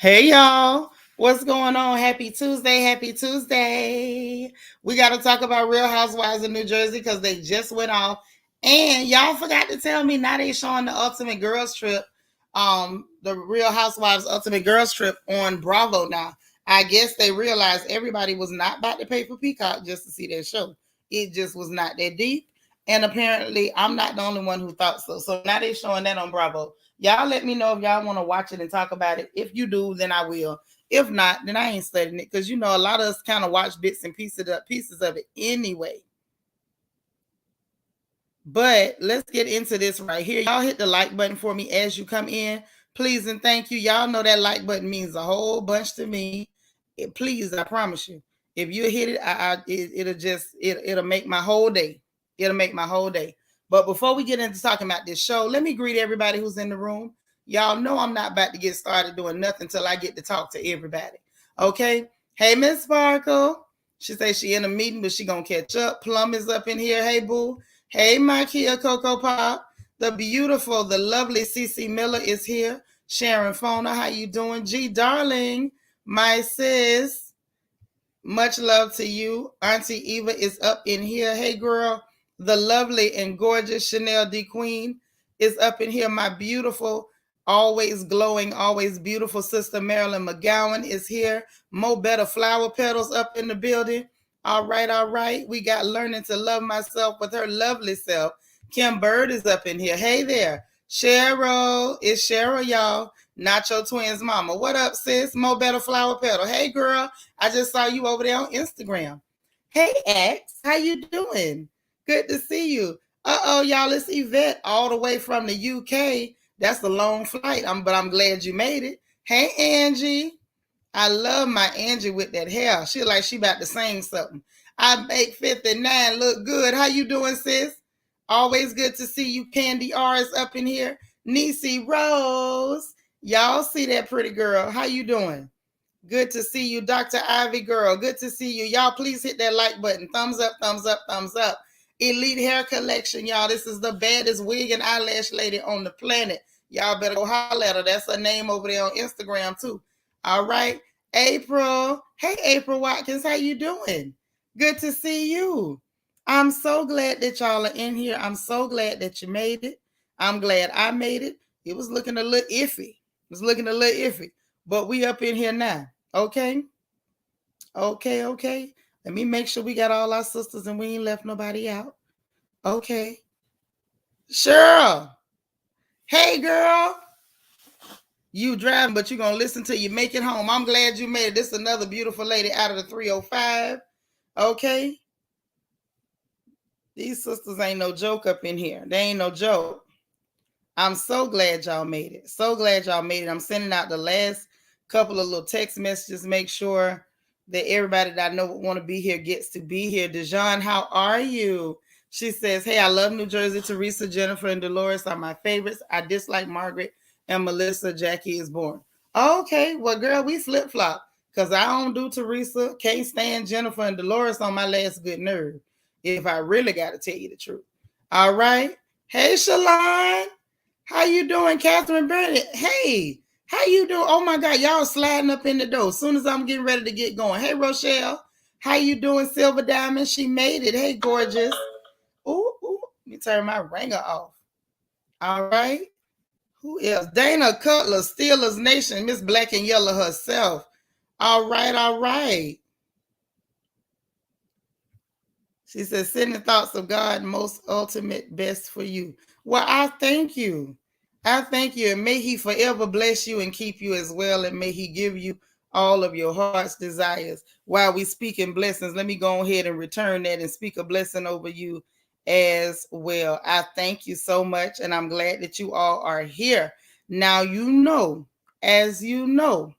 Hey y'all, what's going on? Happy Tuesday, happy Tuesday. We got to talk about Real Housewives of New Jersey because they just went off. And y'all forgot to tell me now they showing the Ultimate Girls Trip, the Real Housewives Ultimate Girls Trip on Bravo now. I guess they realized everybody was not about to pay for Peacock just to see their show. It just was not that deep. And apparently I'm not the only one who thought so. So now they're showing that on Bravo. Y'all let me know if y'all want to watch it and talk about it. If you do, then I will. If not, then I ain't studying it because you know a lot of us kind of watch bits and pieces of it anyway. But let's get into this right here. Y'all hit the like button for me as you come in. Please and thank you. Y'all know that like button means a whole bunch to me. Please, I promise you. If you hit it, it'll make my whole day. It'll make my whole day. But before we get into talking about this show, let me greet everybody who's in the room. Y'all know I'm not about to get started doing nothing until I get to talk to everybody. Okay? Hey, Miss Sparkle. She says she in a meeting, but she gonna catch up. Plum is up in here. Hey, boo. Hey, my Kia Coco Pop. The beautiful, the lovely Cece Miller is here. Sharon Fona, how you doing? G Darling, my sis. Much love to you. Auntie Eva is up in here. Hey, girl. The lovely and gorgeous Chanel D. Queen is up in here. My beautiful, always glowing, always beautiful sister Marilyn McGowan is here. Mo Better Flower Petals up in the building. All right, all right. We got Learning to Love Myself with her lovely self. Kim Bird is up in here. Hey there. Cheryl. It's Cheryl, y'all. Nacho Twins mama. What up, sis? Mo Better Flower Petal. Hey, girl. I just saw you over there on Instagram. Hey, X. How you doing? Good to see you. Uh-oh, y'all. It's Yvette all the way from the UK. That's a long flight, but I'm glad you made it. Hey, Angie. I love my Angie with that hair. She like she about to sing something. I make 59 look good. How you doing, sis? Always good to see you. Candy R is up in here. Niecy Rose. Y'all see that pretty girl. How you doing? Good to see you, Dr. Ivy girl. Good to see you. Y'all please hit that like button. Thumbs up, thumbs up, thumbs up. Elite Hair Collection, y'all. This is the baddest wig and eyelash lady on the planet. Y'all better go holler at her. That's her name over there on Instagram, too. All right. April. Hey, April Watkins. How you doing? Good to see you. I'm so glad that y'all are in here. I'm so glad that you made it. I'm glad I made it. It was looking a little iffy. But we up in here now. Okay? Okay. Let me make sure we got all our sisters and we ain't left nobody out. Okay. Cheryl. Hey, girl. You driving, but you're going to listen till you make it home. I'm glad you made it. This is another beautiful lady out of the 305. Okay. These sisters ain't no joke up in here. They ain't no joke. I'm so glad y'all made it. So glad y'all made it. I'm sending out the last couple of little text messages. Make sure that everybody that I know want to be here gets to be here. Dijon, how are you? She says, hey, I love New Jersey. Teresa, Jennifer, and Dolores are my favorites. I dislike Margaret and Melissa. Jackie is born. Okay, well, girl, we flip-flop because I don't do Teresa. Can't stand Jennifer and Dolores on my last good nerve, if I really got to tell you the truth. All right. Hey, Shalon. How you doing, Catherine Bennett? Hey, how you doing? Oh, my God, y'all sliding up in the door as soon as I'm getting ready to get going. Hey, Rochelle. How you doing, Silver Diamond? She made it. Hey, gorgeous. Ooh, let me turn my ringer off. All right. Who else? Dana Cutler, Steelers Nation, Miss Black and Yellow herself. All right. She says, send the thoughts of God, most ultimate best for you. Well, I thank you. And may he forever bless you and keep you as well. And may he give you all of your heart's desires. While we speak in blessings, let me go ahead and return that and speak a blessing over you as well. I thank you so much. And I'm glad that you all are here. Now, as you know,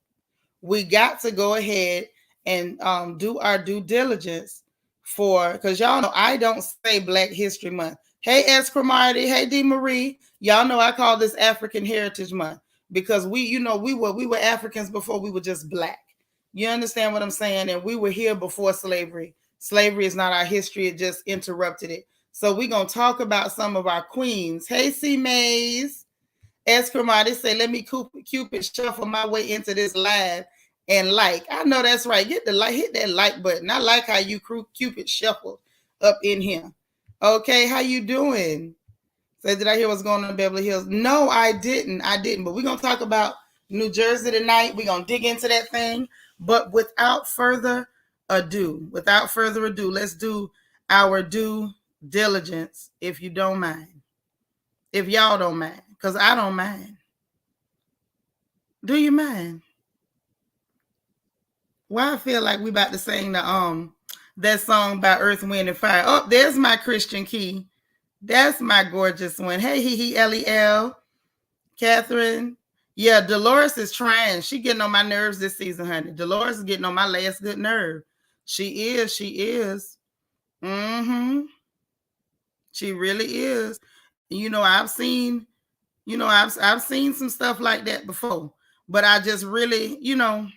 we got to go ahead and do our due diligence because y'all know I don't say Black History Month. Hey, S. Cromartie. Hey, D. Marie. Y'all know I call this African Heritage Month because we were Africans before we were just Black. You understand what I'm saying? And we were here before slavery. Slavery is not our history. It just interrupted it. So we're going to talk about some of our queens. Hey, C. Mays. As Kermadi say, let me Cupid shuffle my way into this live and like. I know that's right. Get the like, hit that like button. I like how you Cupid shuffle up in here. Okay, how you doing? Say, did I hear what's going on in Beverly Hills? No, I didn't. But we're gonna talk about New Jersey tonight. We're gonna dig into that thing. But without further ado, let's do our due diligence, if you don't mind. If y'all don't mind, because I don't mind. Do you mind? Well, I feel like we about to sing that song by Earth, Wind, and Fire. Oh, there's my Christian Key. That's my gorgeous one. Hey, Lel, Catherine. Yeah, Dolores is trying. She getting on my nerves this season, honey. Dolores is getting on my last good nerve. She is. Mm-hmm. She really is. You know, I've seen some stuff like that before. But I just really, I'm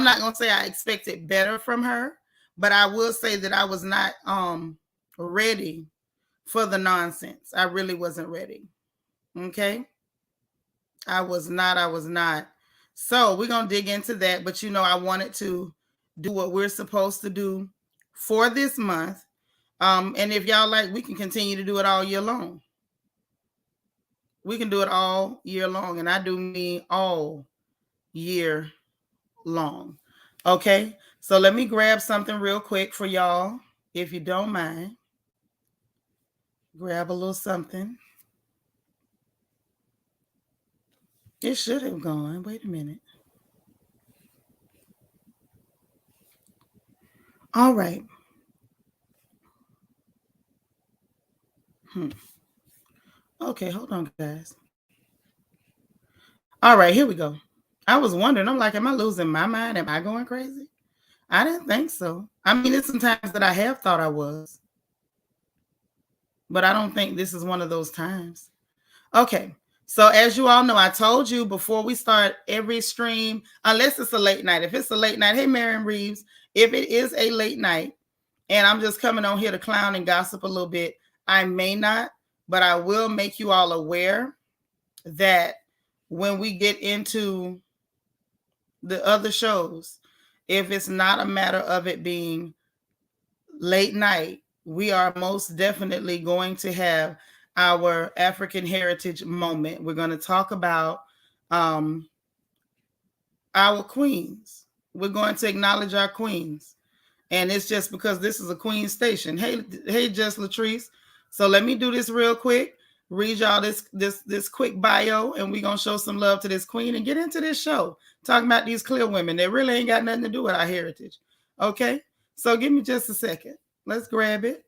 not gonna say I expected better from her, but I will say that I was not ready for the nonsense. I really wasn't ready. Okay. I was not. So we're gonna dig into that. But I wanted to do what we're supposed to do for this month. And if y'all like, we can continue to do it all year long. We can do it all year long, and I do mean all year long. Okay, so let me grab something real quick for y'all, if you don't mind. Grab a little something. It should have gone. Wait a minute. All right. Okay, hold on, guys. All right, here we go. I was wondering, I'm like, am I losing my mind? Am I going crazy? I didn't think so. I mean, it's sometimes that I have thought I was, but I don't think this is one of those times. Okay, so as you all know, I told you before we start every stream, unless it's a late night. If it's a late night, hey, Marion Reeves, if it is a late night and I'm just coming on here to clown and gossip a little bit, I may not, but I will make you all aware that when we get into the other shows, if it's not a matter of it being late night, we are most definitely going to have our African heritage moment. We're going to talk about our queens. We're going to acknowledge our queens. And it's just because this is a queen station. Hey, just Latrice. So let me do this real quick. Read y'all this quick bio, and we're going to show some love to this queen and get into this show. Talking about these clear women. They really ain't got nothing to do with our heritage. Okay? So give me just a second. Let's grab it.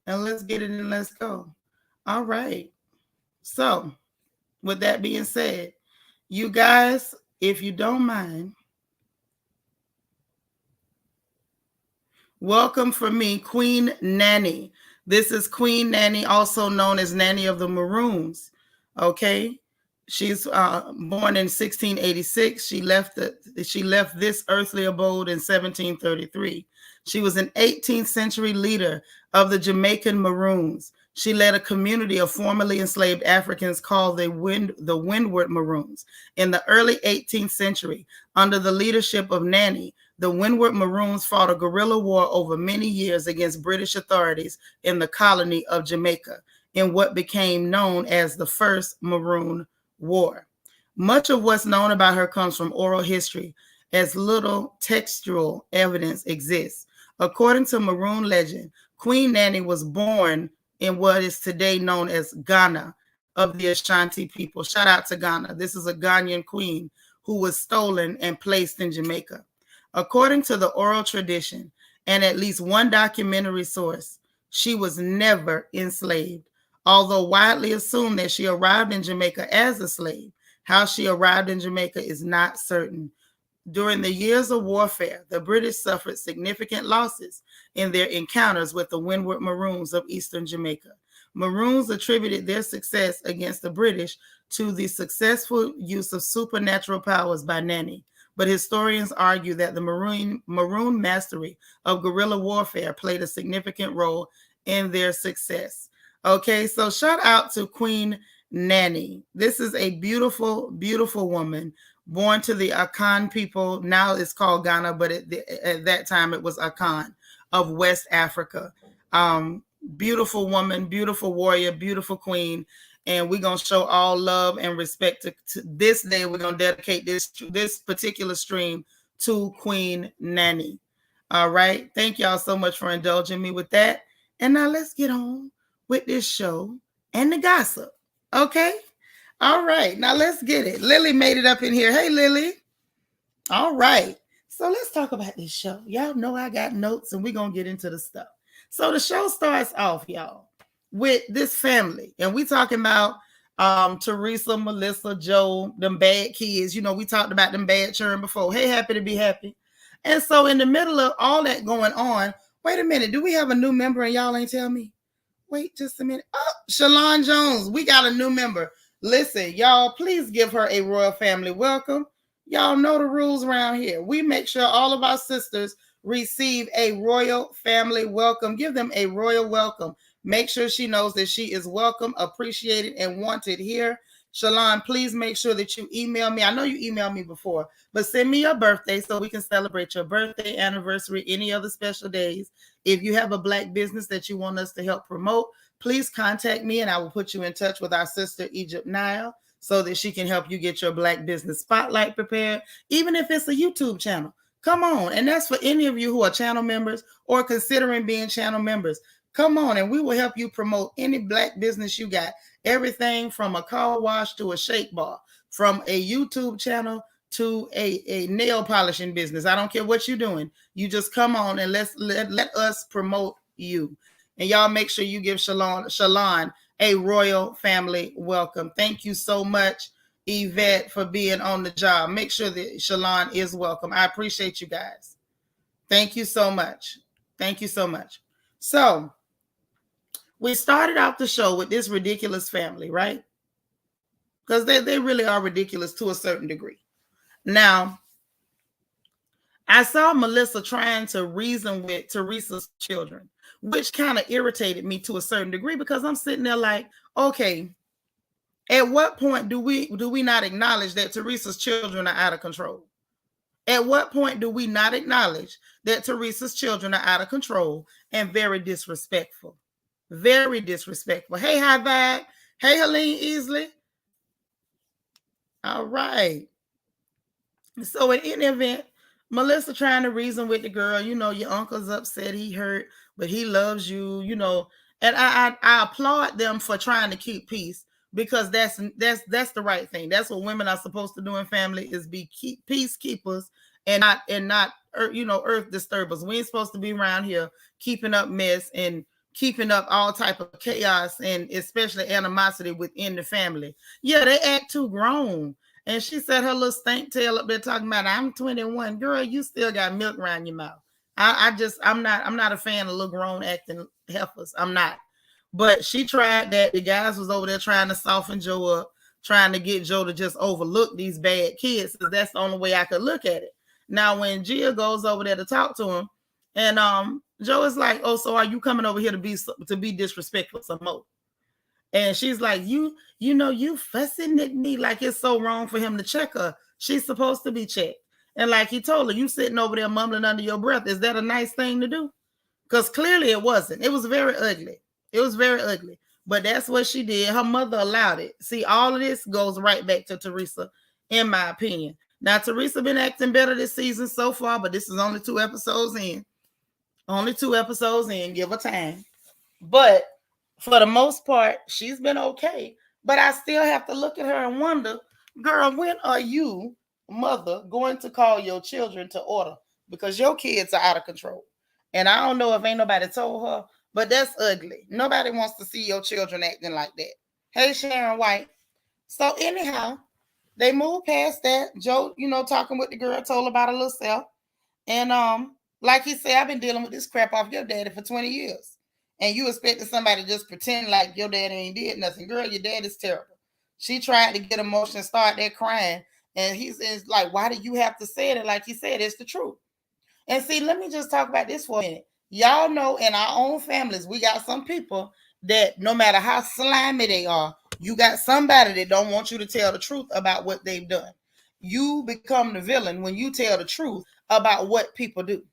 And let's get it and let's go. All right. So with that being said, you guys, if you don't mind, welcome for me, Queen Nanny. This is Queen Nanny, also known as Nanny of the Maroons. Okay, she's born in 1686. She left this earthly abode in 1733. She was an 18th century leader of the Jamaican Maroons. She led a community of formerly enslaved Africans called the Windward Maroons. In the early 18th century, under the leadership of Nanny, the Windward Maroons fought a guerrilla war over many years against British authorities in the colony of Jamaica in what became known as the First Maroon War. Much of what's known about her comes from oral history, as little textual evidence exists. According to Maroon legend, Queen Nanny was born in what is today known as Ghana of the Ashanti people. Shout out to Ghana. This is a Ghanaian queen who was stolen and placed in Jamaica. According to the oral tradition and at least one documentary source, she was never enslaved, although widely assumed that she arrived in Jamaica as a slave. How she arrived in Jamaica is not certain. During the years of warfare, the British suffered significant losses in their encounters with the Windward Maroons of eastern Jamaica. Maroons attributed their success against the British to the successful use of supernatural powers by Nanny. But historians argue that the Maroon mastery of guerrilla warfare played a significant role in their success. Okay, so shout out to Queen Nanny. This is a beautiful, beautiful woman born to the Akan people. Now it's called Ghana, but at that time it was Akan of West Africa. Beautiful woman, beautiful warrior, beautiful queen. And we're going to show all love and respect to this day. We're going to dedicate this particular stream to Queen Nanny. All right. Thank y'all so much for indulging me with that. And now let's get on with this show and the gossip. Okay. All right. Now let's get it. Lily made it up in here. Hey, Lily. All right. So let's talk about this show. Y'all know I got notes and we're going to get into the stuff. So the show starts off, y'all, with this family. And we talking about Teresa, Melissa, Joe, them bad kids. You know, we talked about them bad children before. Hey, happy to be happy. And so in the middle of all that going on, wait a minute. Do we have a new member and y'all ain't tell me? Wait just a minute. Oh, Shalon Jones. We got a new member. Listen, y'all, please give her a royal family welcome. Y'all know the rules around here. We make sure all of our sisters receive a royal family welcome. Give them a royal welcome. Make sure she knows that she is welcome, appreciated, and wanted here. Shalon, please make sure that you email me. I know you emailed me before, but send me your birthday so we can celebrate your birthday, anniversary, any other special days. If you have a Black business that you want us to help promote, please contact me and I will put you in touch with our sister, Egypt Nile, so that she can help you get your Black business spotlight prepared, even if it's a YouTube channel. Come on. And that's for any of you who are channel members or considering being channel members. Come on, and we will help you promote any Black business you got. Everything from a car wash to a shake bar, from a YouTube channel to a nail polishing business. I don't care what you're doing. You just come on and let us promote you. And y'all make sure you give Shalon a royal family welcome. Thank you so much, Yvette, for being on the job. Make sure that Shalon is welcome. I appreciate you guys. Thank you so much. Thank you so much. So we started out the show with this ridiculous family, right? Because they really are ridiculous to a certain degree. Now, I saw Melissa trying to reason with Teresa's children, which kind of irritated me to a certain degree because I'm sitting there like, okay, at what point do we not acknowledge that Teresa's children are out of control? At what point do we not acknowledge that Teresa's children are out of control and very disrespectful? Very disrespectful. Hey, High Vibe. Hey, Helene Easley. All right. So in any event, Melissa trying to reason with the girl, you know, your uncle's upset, he hurt, but he loves you, you know. And I applaud them for trying to keep peace because that's the right thing. That's what women are supposed to do in family is be peacekeepers and not you know, earth disturbers. We ain't supposed to be around here keeping up mess and keeping up all type of chaos and especially animosity within the family. Yeah, they act too grown. And she said her little stank tail up there talking about, I'm 21. Girl, you still got milk around your mouth. I'm not a fan of little grown acting heifers. I'm not. But she tried that. The guys was over there trying to soften Joe up, trying to get Joe to just overlook these bad kids. Because that's the only way I could look at it. Now, when Gia goes over there to talk to him, and Joe is like, oh, so are you coming over here to be disrespectful some more? And she's like, you know, you fussing at me like it's so wrong for him to check her. She's supposed to be checked. And like he told her, you sitting over there mumbling under your breath. Is that a nice thing to do? Because clearly it wasn't. It was very ugly. It was very ugly. But that's what she did. Her mother allowed it. See, all of this goes right back to Teresa, in my opinion. Now, Teresa been acting better this season so far, but this is only 2 episodes in. Only 2 episodes in, give her time. But for the most part, she's been okay. But I still have to look at her and wonder, girl, when are you, mother, going to call your children to order? Because your kids are out of control. And I don't know if ain't nobody told her, but that's ugly. Nobody wants to see your children acting like that. Hey, Sharon White. So anyhow, they moved past that. Joe, you know, talking with the girl, told her about her little self. And like he said, I've been dealing with this crap off your daddy for 20 years. And you expecting somebody to just pretend like your daddy ain't did nothing. Girl, your dad is terrible. She tried to get emotion, start there crying. And he says, like, why do you have to say it? Like he said, it's the truth. And see, let me just talk about this for a minute. Y'all know in our own families, we got some people that no matter how slimy they are, You got somebody that don't want you to tell the truth about what they've done. You become the villain when you tell the truth about what people do.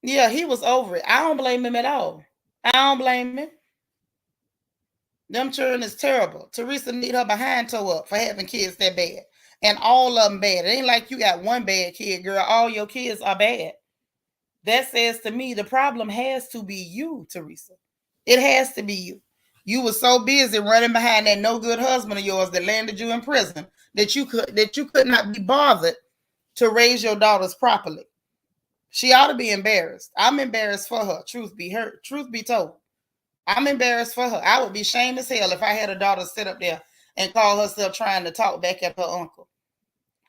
Yeah, he was over it. I don't blame him at all. I don't blame him. Them children is terrible. Teresa need her behind toe up for having kids that bad. And all of them bad. It ain't like you got one bad kid, girl. All your kids are bad. That says to me the problem has to be you, Teresa. It has to be you. You were so busy running behind that no good husband of yours that landed you in prison that you could not be bothered to raise your daughters properly. She ought to be embarrassed. I'm embarrassed for her. Truth be told. I'm embarrassed for her. I would be ashamed as hell if I had a daughter sit up there and call herself trying to talk back at her uncle.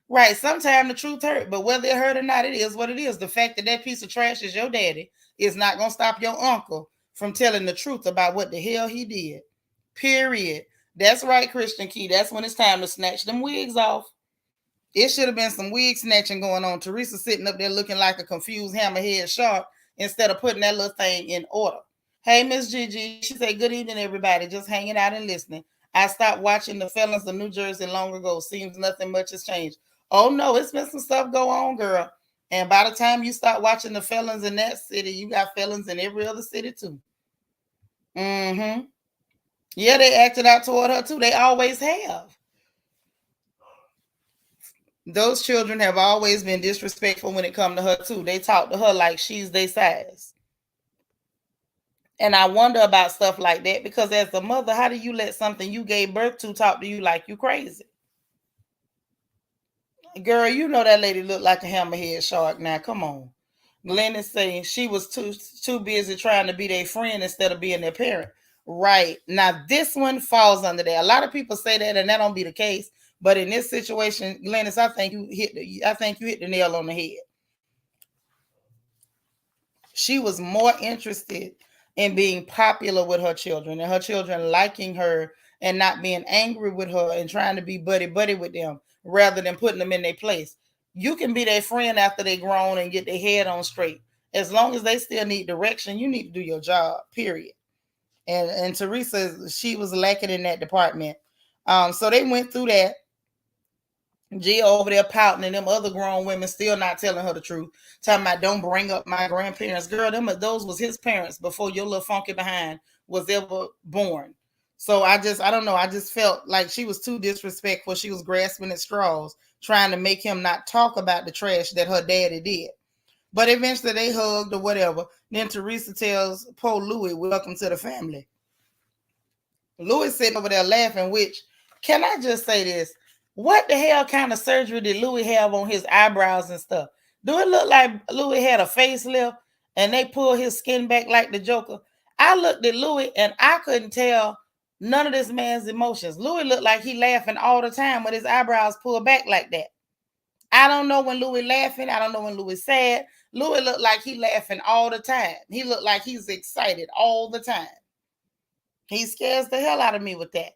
Right. Sometimes the truth hurt, but whether it hurt or not, it is what it is. The fact that that piece of trash is your daddy is not going to stop your uncle from telling the truth about what the hell he did. Period. That's right, Christian Key. That's when it's time to snatch them wigs off. It should have been some wig snatching going on. Teresa sitting up there looking like a confused hammerhead shark instead of putting that little thing in order. Hey, Miss Gigi. She said, good evening, everybody. Just hanging out and listening. I stopped watching The Felons of New Jersey long ago. Seems nothing much has changed. Oh, no, it's been some stuff go on, girl. And by the time you start watching The Felons in that city, you got felons in every other city, too. Mm-hmm. Yeah, they acted out toward her, too. They always have. Those children have always been disrespectful when it comes to her, too. They talk to her like she's their size. And I wonder about stuff like that because as a mother, how do you let something you gave birth to talk to you like you crazy? Girl, you know that lady looked like a hammerhead shark. Now, come on. Glenn is saying she was too busy trying to be their friend instead of being their parent. Right. Now, this one falls under that. A lot of people say that, and that don't be the case. But in this situation, Glennis, I think you hit the nail on the head. She was more interested in being popular with her children and her children liking her and not being angry with her and trying to be buddy with them rather than putting them in their place. You can be their friend after they grown and get their head on straight. As long as they still need direction, you need to do your job, period. And Teresa, she was lacking in that department. So they went through that. Gia over there pouting and them other grown women still not telling her the truth. Talking about don't bring up my grandparents. Girl, those was his parents before your little funky behind was ever born. So I don't know. I just felt like she was too disrespectful. She was grasping at straws, trying to make him not talk about the trash that her daddy did. But eventually they hugged or whatever. Then Teresa tells poor Louis, welcome to the family. Louis sitting over there laughing, which, can I just say this? What the hell kind of surgery did Louis have on his eyebrows and stuff? Do it look like Louis had a facelift and they pulled his skin back like the Joker? I looked at Louis and I couldn't tell none of this man's emotions. Louis looked like he laughing all the time with his eyebrows pulled back like that. I don't know when Louis laughing. I don't know when Louis sad. Louis looked like he laughing all the time. He looked like he's excited all the time. He scares the hell out of me with that.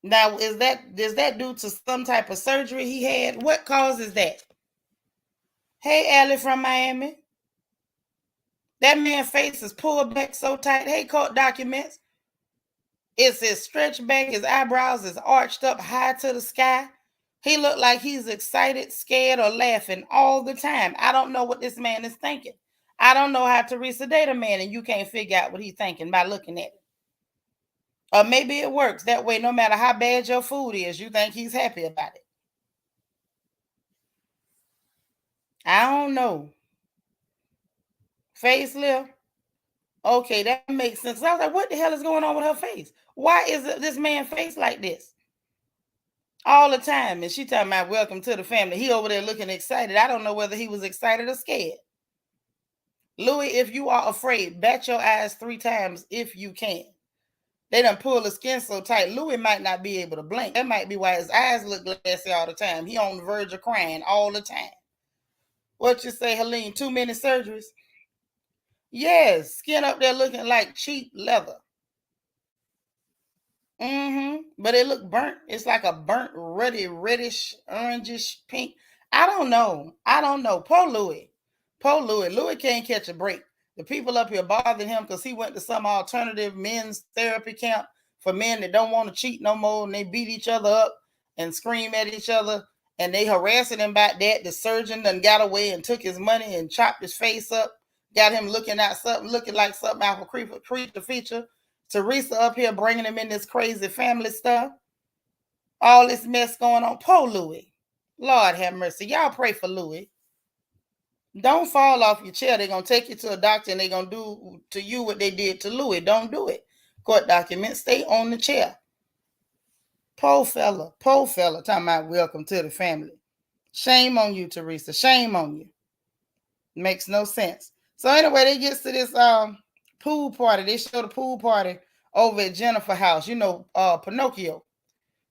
Now, is that due to some type of surgery he had? What causes that? Hey, Allie from Miami. That man's face is pulled back so tight. Hey, court documents. It's his stretched back. His eyebrows is arched up high to the sky. He looked like he's excited, scared, or laughing all the time. I don't know what this man is thinking. I don't know how Teresa date a man and you can't figure out what he's thinking by looking at it. Or maybe it works that way. No matter how bad your food is, you think he's happy about it. I don't know. Facelift? Okay, that makes sense. I was like, what the hell is going on with her face? Why is this man's face like this? All the time. And she talking about welcome to the family. He over there looking excited. I don't know whether he was excited or scared. Louis, if you are afraid, bat your eyes 3 times if you can. They done pull the skin so tight, Louis might not be able to blink. That might be why his eyes look glassy all the time. He on the verge of crying all the time. What you say, Helene? Too many surgeries? Yes, skin up there looking like cheap leather. But it look burnt. It's like a burnt, ruddy, reddish, orangish pink. I don't know. Poor Louis. Louis can't catch a break. The people up here bothering him because he went to some alternative men's therapy camp for men that don't want to cheat no more, and they beat each other up and scream at each other, and they harassing him about that. The surgeon done got away and took his money and chopped his face up, got him looking like something out of a creature feature. Teresa up here bringing him in this crazy family stuff. All this mess going on. Poor Louis. Lord have mercy. Y'all pray for Louis. Don't fall off your chair. They're going to take you to a doctor and they're going to do to you what they did to Louis. Don't do it. Court documents, stay on the chair. Poor fella. Talking about welcome to the family. Shame on you, Teresa. Shame on you. Makes no sense. So anyway, they get to this pool party. They show the pool party over at Jennifer's house. You know, Pinocchio.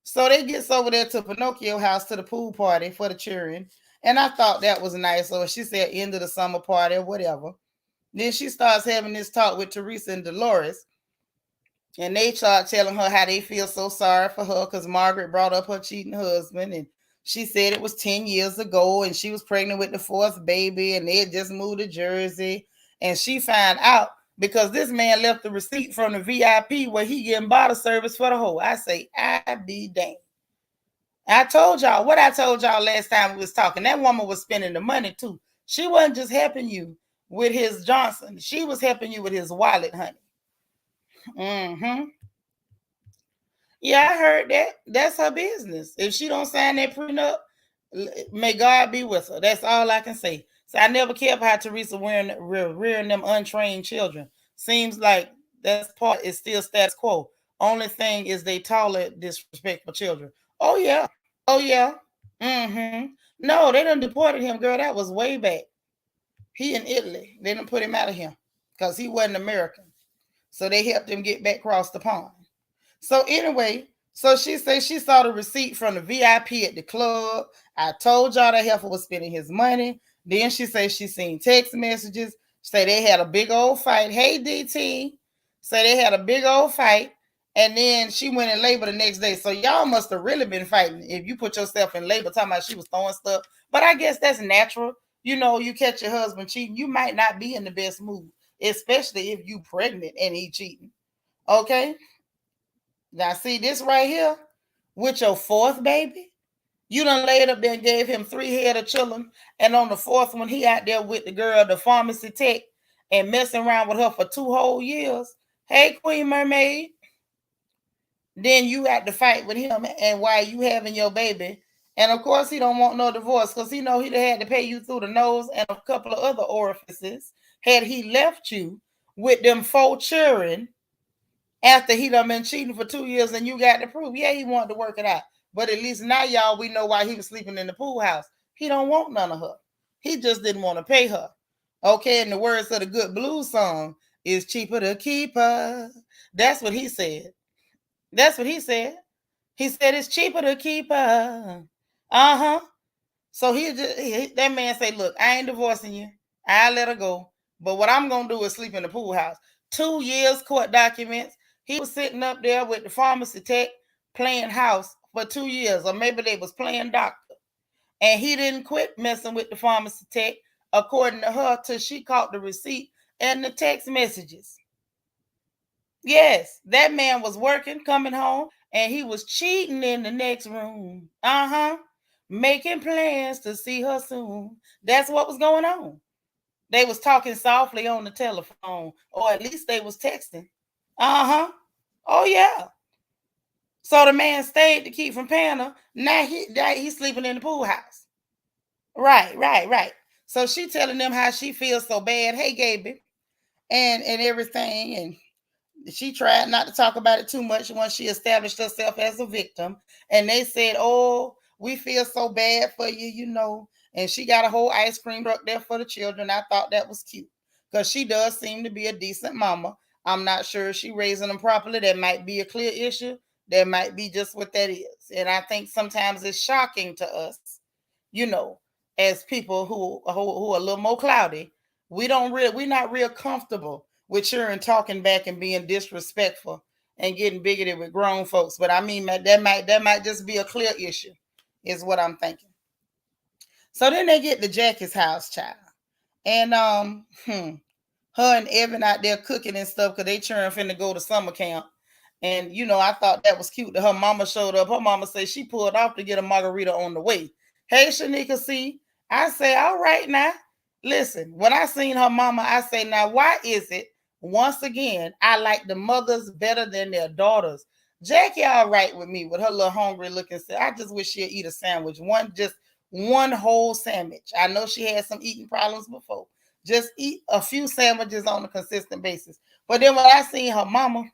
So they gets over there to Pinocchio house to the pool party for the children. And I thought that was nice. So she said end of the summer party or whatever. Then she starts having this talk with Teresa and Dolores. And they start telling her how they feel so sorry for her because Margaret brought up her cheating husband. And she said it was 10 years ago and she was pregnant with the fourth baby and they had just moved to Jersey. And she found out because this man left the receipt from the VIP where he getting bottle service for the hoe. I say, I be damned. I told y'all what I told y'all last time we was talking. That woman was spending the money too. She wasn't just helping you with his Johnson. She was helping you with his wallet, honey. Mm-hmm. Yeah, I heard that. That's her business. If she don't sign that prenup, may God be with her. That's all I can say. So I never cared for how Teresa rearing them untrained children. Seems like that part is still status quo. Only thing is they tolerate disrespectful children. Oh yeah. Mm-hmm. No, they done deported him, girl. That was way back. He in Italy. They done put him out of here because he wasn't American. So they helped him get back across the pond. So anyway, so she said she saw the receipt from the VIP at the club. I told y'all that heifer was spending his money. Then she said she seen text messages. Say they had a big old fight. Hey, DT. Say they had a big old fight. And then she went in labor the next day. So y'all must have really been fighting if you put yourself in labor talking about she was throwing stuff. But I guess that's natural. You know, you catch your husband cheating. You might not be in the best mood, especially if you pregnant and he cheating. Okay? Now see this right here with your fourth baby? You done laid up there and gave him 3 head of children. And on the fourth one, he out there with the girl, the pharmacy tech, and messing around with her for 2 whole years. Hey, Queen Mermaid. Then you had to fight with him and while you having your baby. And of course, he don't want no divorce because he know he'd had to pay you through the nose and a couple of other orifices had he left you with them 4 children after he done been cheating for 2 years and you got to prove, yeah, he wanted to work it out. But at least now, y'all, we know why he was sleeping in the pool house. He don't want none of her. He just didn't want to pay her. Okay, and the words of the good blues song is cheaper to keep her. That's what he said. That's what he said. He said it's cheaper to keep her. Uh-huh. So that man say, look, I ain't divorcing you. I let her go. But what I'm going to do is sleep in the pool house. 2 years court documents. He was sitting up there with the pharmacy tech playing house for 2 years. Or maybe they was playing doctor. And he didn't quit messing with the pharmacy tech, according to her, till she caught the receipt and the text messages. Yes, that man was working, coming home, and he was cheating in the next room. Uh-huh. Making plans to see her soon. That's what was going on. They was talking softly on the telephone, or at least they was texting. Uh-huh. Oh, yeah. So the man stayed to keep from paying her. Now he's sleeping in the pool house. Right. So she telling them how she feels so bad. Hey, Gaby. And everything. And she tried not to talk about it too much once she established herself as a victim. And they said, oh, we feel so bad for you, you know. And she got a whole ice cream truck there for the children. I thought that was cute because she does seem to be a decent mama. I'm not sure if she raising them properly. That might be a clear issue. That might be just what that is. And I think sometimes it's shocking to us, you know, as people who are a little more cloudy. We're not real comfortable with children talking back and being disrespectful and getting bigoted with grown folks. But I mean, that might just be a clear issue, is what I'm thinking. So then they get to Jackie's house, child. And Her and Evan out there cooking and stuff because they trying finna go to summer camp. And I thought that was cute that her mama showed up. Her mama said she pulled off to get a margarita on the way. Hey, Shanika, see, I say, all right now. Listen, when I seen her mama, I say, now why is it once again I like the mothers better than their daughters? Jackie, all right with me with her little hungry looking. I just wish she'd eat a sandwich, just one whole sandwich. I know she had some eating problems before. Just eat a few sandwiches on a consistent basis. But then when I seen her mama,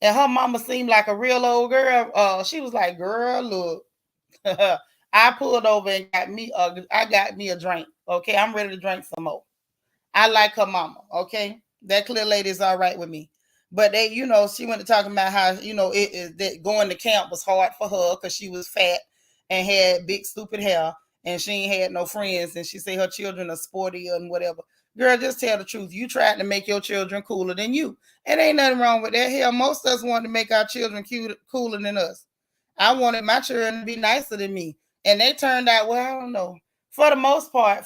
and her mama seemed like a real old girl, she was like, girl, look. I pulled over and I got me a drink. Okay, I'm ready to drink some more. I like her mama. Okay, that clear lady is all right with me. But she went to talking about how that going to camp was hard for her because she was fat and had big stupid hair and she ain't had no friends. And she said her children are sporty and whatever. Girl, just tell the truth. You tried to make your children cooler than you. It ain't nothing wrong with that. Hell, most of us want to make our children cooler than us. I wanted my children to be nicer than me. And they turned out, well, I don't know. For the most part,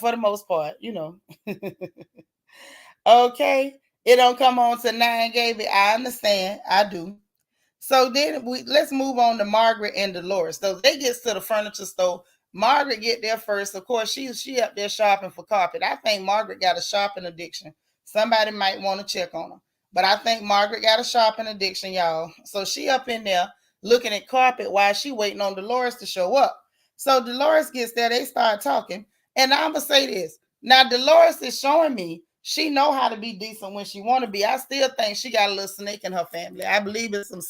Okay. It don't come on to 9, Gaby. I understand. I do. So then let's move on to Margaret and Dolores. So they get to the furniture store. Margaret get there first. Of course, she up there shopping for carpet. I think Margaret got a shopping addiction. Somebody might want to check on her. But I think Margaret got a shopping addiction, y'all. So she up in there looking at carpet while she waiting on Dolores to show up. So Dolores gets there. They start talking. And I'm going to say this. Now, Dolores is showing me she know how to be decent when she want to be. I still think she got a little snake in her family. I believe it's some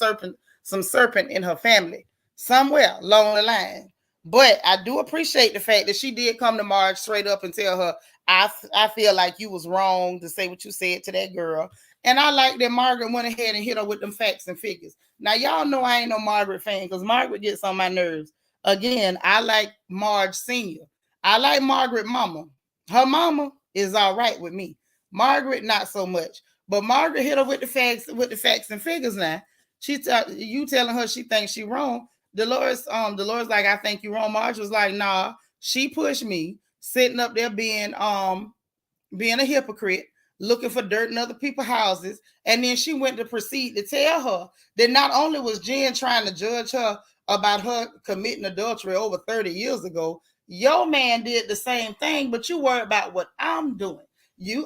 serpent in her family somewhere along the line. But I do appreciate the fact that she did come to Marge straight up and tell her, I feel like you was wrong to say what you said to that girl. And I like that Margaret went ahead and hit her with them facts and figures. Now, y'all know I ain't no Margaret fan because Margaret gets on my nerves. Again, I like Marge Sr. I like Margaret Mama. Her mama is all right with me. Margaret, not so much. But Margaret hit her with the facts and figures now. You telling her she thinks she wrong. Dolores like, I think you wrong. Marge was like, nah, she pushed me, sitting up there being a hypocrite, looking for dirt in other people's houses. And then she went to proceed to tell her that not only was Jen trying to judge her about her committing adultery over 30 years ago, your man did the same thing, but you worry about what I'm doing.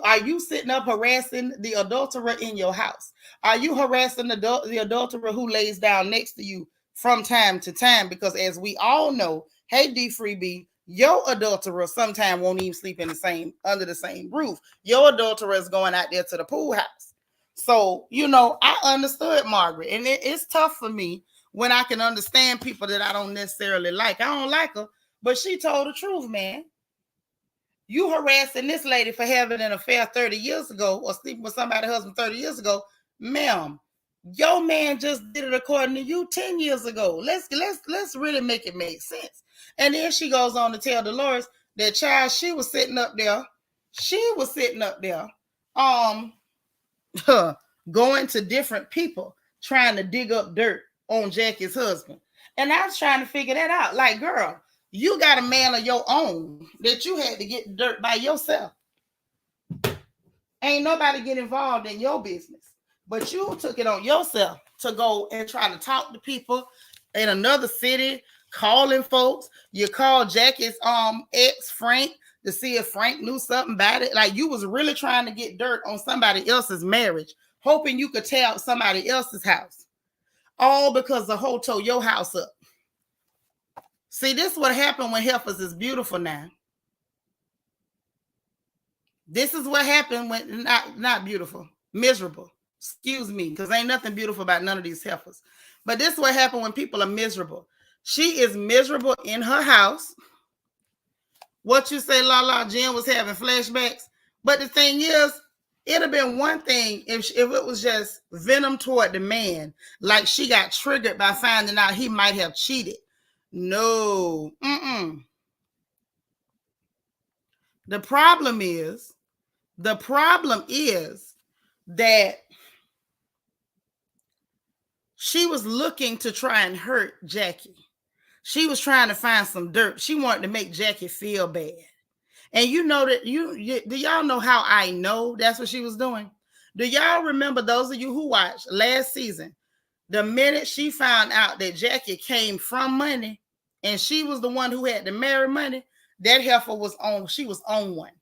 Are you sitting up harassing the adulterer in your house? Are you harassing the adulterer who lays down next to you from time to time? Because as we all know, hey D Freebie, your adulterer sometimes won't even sleep under the same roof. Your adulterer is going out there to the pool house. So, I understood Margaret. And it's tough for me when I can understand people that I don't necessarily like. I don't like her, but she told the truth, man. You harassing this lady for having an affair 30 years ago or sleeping with somebody's husband 30 years ago, ma'am. Your man just did it according to you 10 years ago. Let's really make it make sense. And then she goes on to tell Dolores that child, she was sitting up there, going to different people trying to dig up dirt on Jackie's husband. And I was trying to figure that out. Like, girl, you got a man of your own that you had to get dirt by yourself. Ain't nobody get involved in your business. But you took it on yourself to go and try to talk to people in another city, calling folks. You called Jackie's ex, Frank, to see if Frank knew something about it. Like, you was really trying to get dirt on somebody else's marriage, hoping you could tear up somebody else's house. All because the hoe tore your house up. See, this is what happened when heifers is beautiful now. This is what happened when not beautiful, miserable. Excuse me, because ain't nothing beautiful about none of these heifers. But this is what happened when people are miserable. She is miserable in her house. What you say, La Jen was having flashbacks. But the thing is, it'd have been one thing if it was just venom toward the man, like she got triggered by finding out he might have cheated. No. The problem is that she was looking to try and hurt Jackie. She was trying to find some dirt. She wanted to make Jackie feel bad. And you know that do y'all know how I know that's what she was doing? Do y'all remember, those of you who watched last season, the minute she found out that Jackie came from money and she was the one who had to marry money, that heifer was on, she was on one.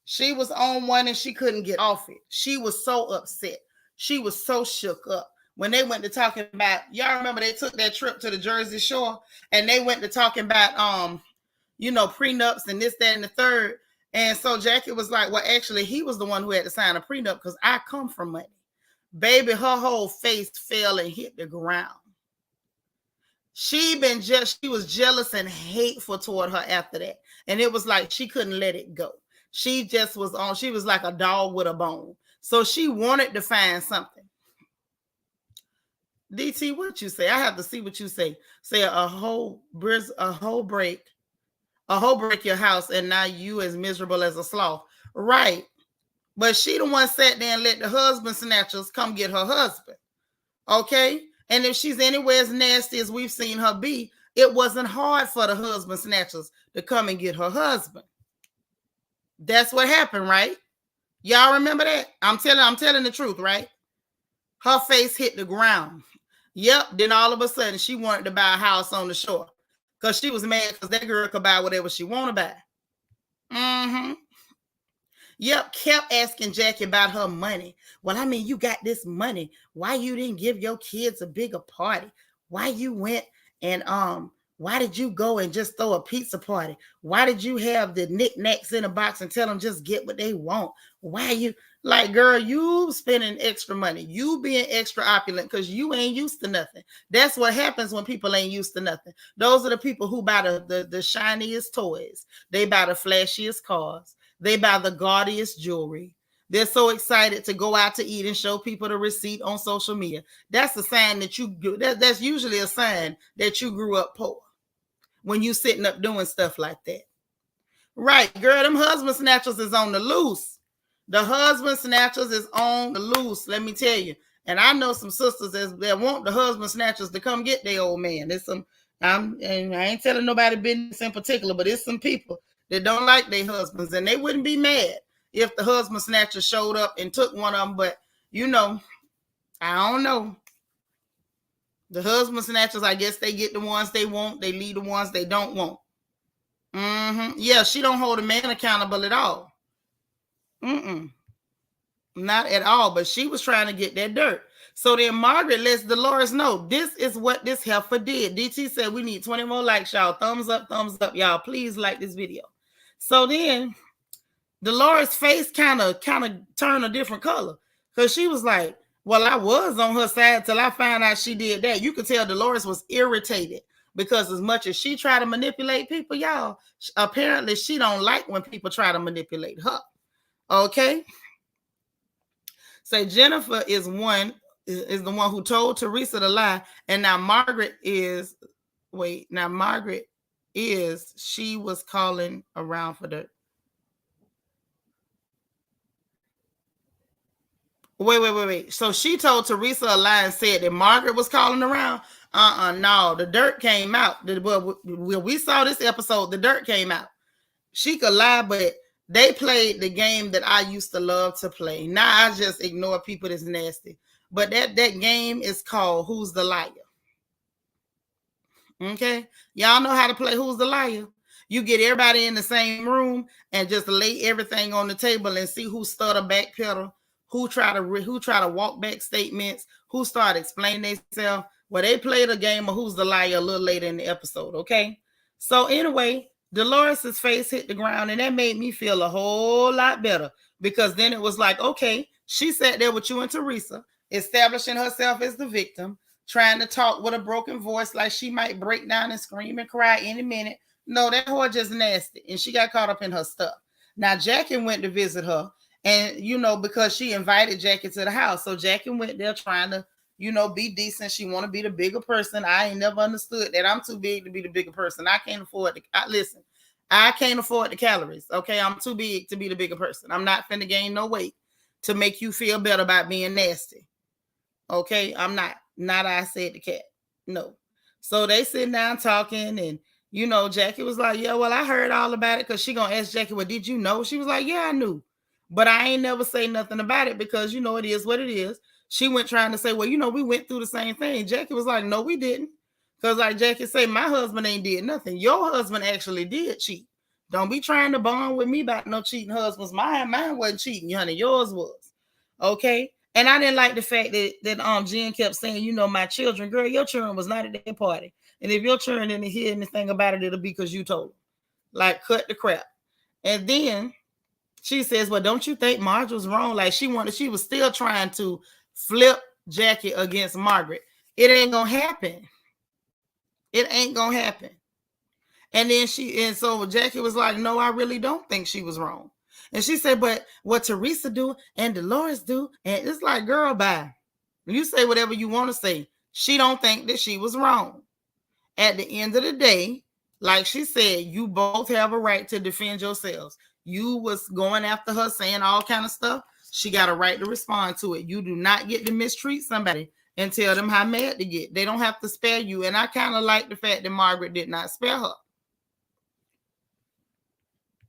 She was on one and she couldn't get off it. She was so upset. She was so shook up. When they went to talking about, y'all remember they took that trip to the Jersey Shore and they went to talking about prenups and this, that, and the third. And so Jackie was like, well, actually, he was the one who had to sign a prenup because I come from money. Baby, her whole face fell and hit the ground. She was jealous and hateful toward her after that. And it was like she couldn't let it go. She just was on, she was like a dog with a bone. So she wanted to find something. DT, what you say? I have to see what you say. Say a whole break your house, and now you as miserable as a sloth. Right. But she the one sat there and let the husband snatchers come get her husband. Okay? And if she's anywhere as nasty as we've seen her be, it wasn't hard for the husband snatchers to come and get her husband. That's what happened, right? Y'all remember that? I'm telling the truth, right? Her face hit the ground. Yep. Then all of a sudden she wanted to buy a house on the shore because she was mad because that girl could buy whatever she want to buy. Mm-hmm. Yep, kept asking Jackie about her money. Well, I mean, you got this money. Why you didn't give your kids a bigger party? Why you went and why did you go and just throw a pizza party? Why did you have the knickknacks in a box and tell them just get what they want? Why you like, girl, you spending extra money. You being extra opulent because you ain't used to nothing. That's what happens when people ain't used to nothing. Those are the people who buy the shiniest toys. They buy the flashiest cars. They buy the gaudiest jewelry. They're so excited to go out to eat and show people the receipt on social media. That's a sign that that's usually a sign that you grew up poor when you sitting up doing stuff like that. Right, girl, them husband snatchers is on the loose. The husband snatchers is on the loose, let me tell you. And I know some sisters that want the husband snatchers to come get their old man. There's some, and I ain't telling nobody business in particular, but it's some people that don't like their husbands, and they wouldn't be mad if the husband snatcher showed up and took one of them. But, I don't know. The husband snatchers, I guess they get the ones they want. They leave the ones they don't want. Mm-hmm. Yeah, she don't hold a man accountable at all. Not at all, but she was trying to get that dirt. So then Margaret lets Dolores know this is what this heifer did. DT said we need 20 more likes, y'all. Thumbs up, y'all. Please like this video. So then Dolores' face kind of turned a different color because she was like, well, I was on her side till I found out she did that. You could tell Dolores was irritated because as much as she tried to manipulate people, y'all, apparently she don't like when people try to manipulate her. Okay? So Jennifer is the one who told Teresa to lie, and now Margaret is, she was calling around for the, wait. So she told Teresa a lie and said that Margaret was calling around? No, the dirt came out. When we saw this episode, the dirt came out. She could lie, but they played the game that I used to love to play. Now I just ignore people that's nasty. But that game is called Who's the Liar? Okay? Y'all know how to play Who's the Liar? You get everybody in the same room and just lay everything on the table and see who stutter backpedal, who try to walk back statements, who start explaining themselves. Well, they played a game of Who's the Liar a little later in the episode, okay? So anyway, Dolores' face hit the ground, and that made me feel a whole lot better because then it was like, okay, she sat there with you and Teresa, establishing herself as the victim, trying to talk with a broken voice like she might break down and scream and cry any minute. No, that whore just nasty, and she got caught up in her stuff. Now, Jackie went to visit her, and, because she invited Jackie to the house, so Jackie went there trying to, be decent. She want to be the bigger person. I ain't never understood that. I'm too big to be the bigger person. I can't afford listen, I can't afford the calories. Okay. I'm too big to be the bigger person. I'm not finna gain no weight to make you feel better about being nasty. Okay. I'm not I said the cat. No. So they sitting down talking and, Jackie was like, yeah, well, I heard all about it because she going to ask Jackie, well, did you know? She was like, yeah, I knew. But I ain't never say nothing about it because, it is what it is. She went trying to say, well, we went through the same thing. Jackie was like, no, we didn't. Because like Jackie say, my husband ain't did nothing. Your husband actually did cheat. Don't be trying to bond with me about no cheating husbands. Mine wasn't cheating, honey. Yours was. Okay? And I didn't like the fact that Jen kept saying, my children, girl, your children was not at that party. And if your children didn't hear anything about it, it'll be because you told them. Like, cut the crap. And then she says, well, don't you think Marge was wrong? Like she was still trying to flip Jackie against Margaret. It ain't gonna happen. It ain't gonna happen. And then so Jackie was like, no, I really don't think she was wrong. And she said, but what Teresa do and Dolores do, and it's like, girl, bye. You say whatever you want to say. She don't think that she was wrong. At the end of the day, like she said, you both have a right to defend yourselves. You was going after her, saying all kind of stuff. She got a right to respond to it. You do not get to mistreat somebody and tell them how mad to get. They don't have to spare you. And I kind of like the fact that Margaret did not spare her.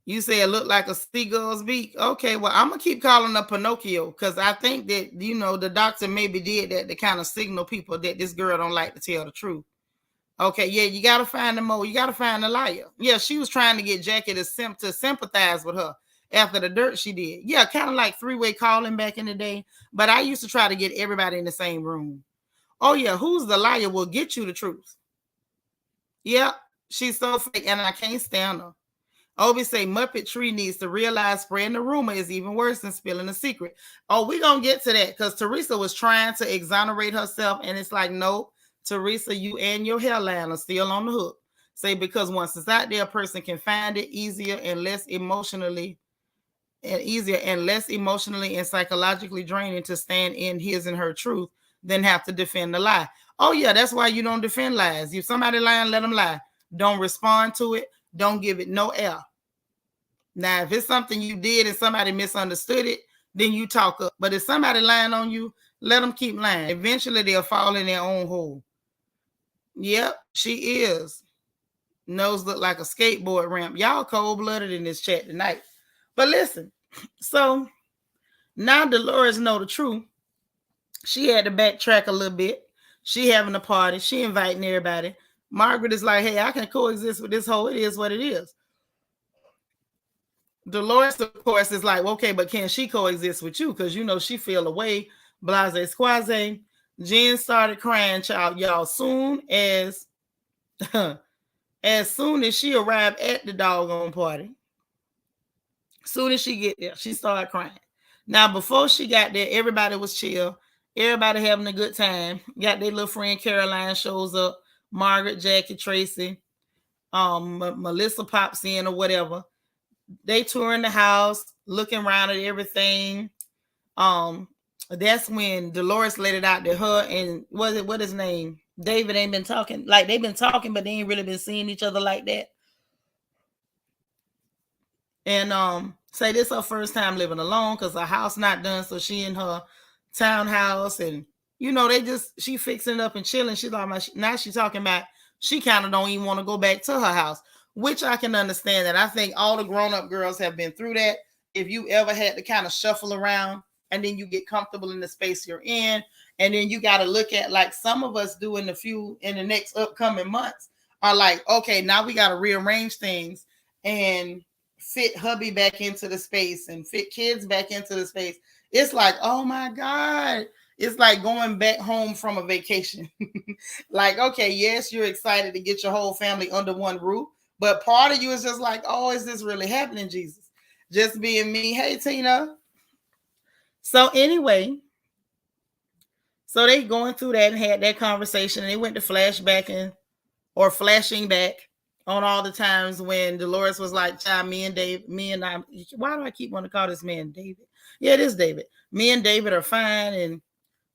You say it looked like a seagull's beak. Okay, well, I'm going to keep calling her Pinocchio because I think that, the doctor maybe did that to kind of signal people that this girl don't like to tell the truth. Okay, yeah, you got to find the mole. You got to find the liar. Yeah, she was trying to get Jackie to sympathize with her after the dirt she did. Yeah, kind of like three-way calling back in the day. But I used to try to get everybody in the same room. Oh, yeah, who's the liar will get you the truth. Yeah, she's so fake, and I can't stand her. Obi say Muppet Tree needs to realize spreading the rumor is even worse than spilling a secret. Oh, we're going to get to that because Teresa was trying to exonerate herself, and it's like, no, Teresa, you and your hairline are still on the hook. Say because once it's out there, a person can find it easier and less emotionally and psychologically draining to stand in his and her truth than have to defend the lie. Oh, yeah, that's why you don't defend lies. If somebody lying, let them lie. Don't respond to it. Don't give it no air. Now, if it's something you did and somebody misunderstood it, then you talk up. But if somebody lying on you, let them keep lying. Eventually, they'll fall in their own hole. Yep, she is. Nose look like a skateboard ramp. Y'all cold-blooded in this chat tonight. But listen, so now Dolores know the truth. She had to backtrack a little bit. She having a party. She inviting everybody. Margaret is like, hey, I can coexist with this whole. It is what it is. Dolores, of course, is like, okay, but can she coexist with you? Because, she feel away, blase squaze. Jen started crying, child, y'all, soon as she arrived at the doggone party. Soon as she get there, she started crying. Now, before she got there, everybody was chill. Everybody having a good time. Got their little friend Caroline shows up. Margaret, Jackie, Tracy, Melissa pops in or whatever. They touring the house, looking around at everything. That's when Dolores let it out to her and what his name? David ain't been talking. Like they've been talking, but they ain't really been seeing each other like that. And say this her first time living alone because her house not done, so she in her townhouse and she fixing it up and chilling. She's like, now she's talking about she kind of don't even want to go back to her house, which I can understand that. I think all the grown-up girls have been through that. If you ever had to kind of shuffle around and then you get comfortable in the space you're in, and then you got to look at like some of us do in the next upcoming months are like, okay, now we got to rearrange things and fit hubby back into the space and fit kids back into the space. It's like, oh my God. It's like going back home from a vacation. Like, okay, yes, you're excited to get your whole family under one roof, but part of you is just like, oh, is this really happening, Jesus? Just being me. Hey, Tina. So anyway, so they going through that and had that conversation. And they went to flashing back on all the times when Dolores was like, child, me and I, why do I keep wanting to call this man David? Yeah, it is David. Me and David are fine and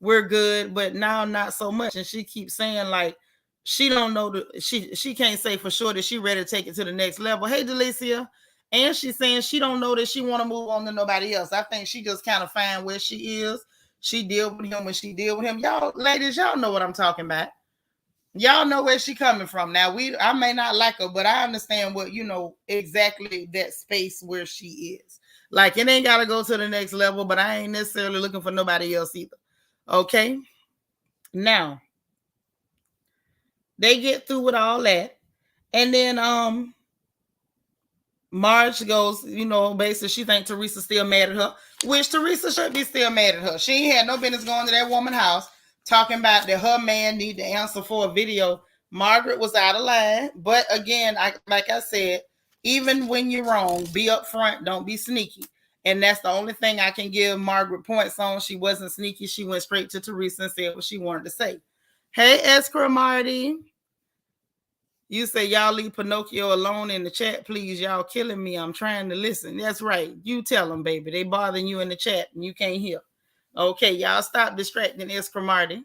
we're good, but now not so much. And she keeps saying like, she don't know she can't say for sure that she ready to take it to the next level. Hey, Delicia. And she's saying she don't know that she want to move on to nobody else. I think she just kind of find where she is. She deal with him when she deal with him. Y'all, ladies, y'all know what I'm talking about. Y'all know where she coming from. Now, I may not like her, but I understand what, exactly that space where she is. Like, it ain't got to go to the next level, but I ain't necessarily looking for nobody else either. Okay? Now, they get through with all that. And then Marge goes, basically she thinks Teresa still mad at her, which Teresa should be still mad at her. She ain't had no business going to that woman's house talking about that her man need to answer for a video. Margaret was out of line. But again, like I said, even when you're wrong, be upfront, don't be sneaky. And that's the only thing I can give Margaret points on. She wasn't sneaky. She went straight to Teresa and said what she wanted to say. Hey, Escra Marty. You say y'all leave Pinocchio alone in the chat, please. Y'all killing me. I'm trying to listen. That's right. You tell them, baby. They bothering you in the chat and you can't hear. Okay, y'all stop distracting Escra Marty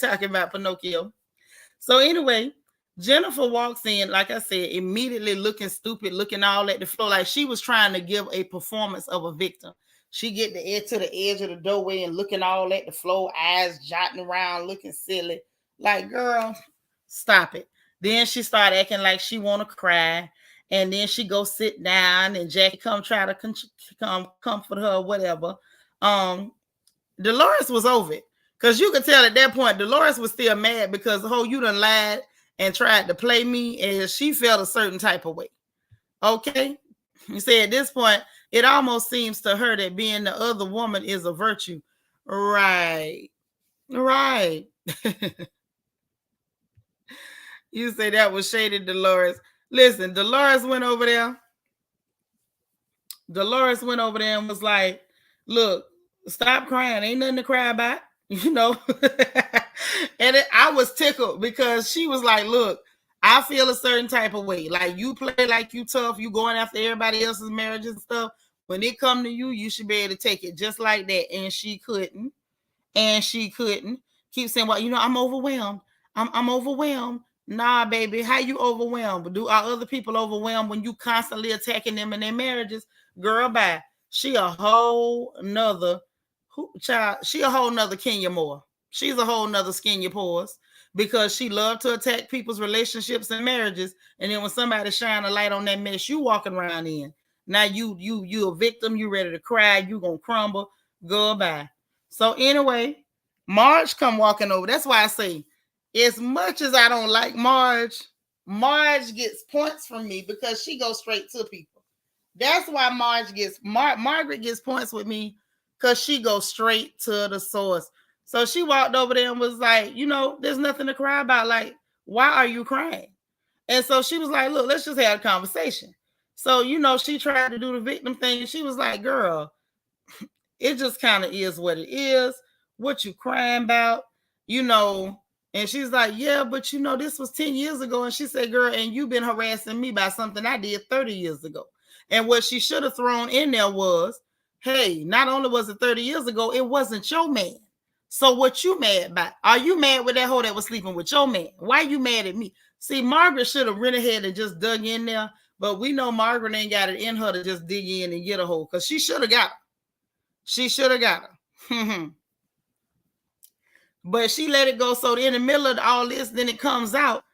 talking about Pinocchio. So anyway, Jennifer walks in, like I said, immediately looking stupid, looking all at the floor, like she was trying to give a performance of a victim. She get to the edge of the doorway and looking all at the floor, eyes jotting around, looking silly. Like, girl, stop it. Then she started acting like she want to cry. And then she go sit down and Jackie come try to comfort her or whatever. Dolores was over it. Because you could tell at that point, Dolores was still mad because you done lied and tried to play me, and she felt a certain type of way. Okay? You say at this point, it almost seems to her that being the other woman is a virtue. Right. You say that was shady, Dolores. Listen, Dolores went over there and was like, look, stop crying. Ain't nothing to cry about. And I was tickled because she was like, look, I feel a certain type of way. Like, you play like you tough, you going after everybody else's marriages and stuff. When it come to you, you should be able to take it just like that. And she couldn't. Keep saying, well, I'm overwhelmed. I'm overwhelmed. Nah, baby, how you overwhelmed? Are other people overwhelmed when you constantly attacking them in their marriages? Girl, bye. She a whole nother child. She a whole nother Kenya Moore. She's a whole nother Kenya Pores because she loved to attack people's relationships and marriages. And then when somebody shine a light on that mess you walking around in, now you a victim. You ready to cry. You gonna crumble. Goodbye. So anyway, Marge come walking over. That's why I say, as much as I don't like Marge gets points from me because she goes straight to people. That's why Margaret gets points with me because she goes straight to the source. So she walked over there and was like, there's nothing to cry about. Like, why are you crying? And so she was like, look, let's just have a conversation. So, she tried to do the victim thing and she was like, girl, it just kind of is what it is. What you crying about, And she's like, yeah, but this was 10 years ago. And she said, girl, and you've been harassing me about something I did 30 years ago. And what she should have thrown in there was, hey, not only was it 30 years ago, it wasn't your man. So what you mad about? Are you mad with that hoe that was sleeping with your man? Why you mad at me? See, Margaret should have went ahead and just dug in there. But we know Margaret ain't got it in her to just dig in and get a hoe because she should have got her. She should have got her. But she let it go. So in the middle of all this, then it comes out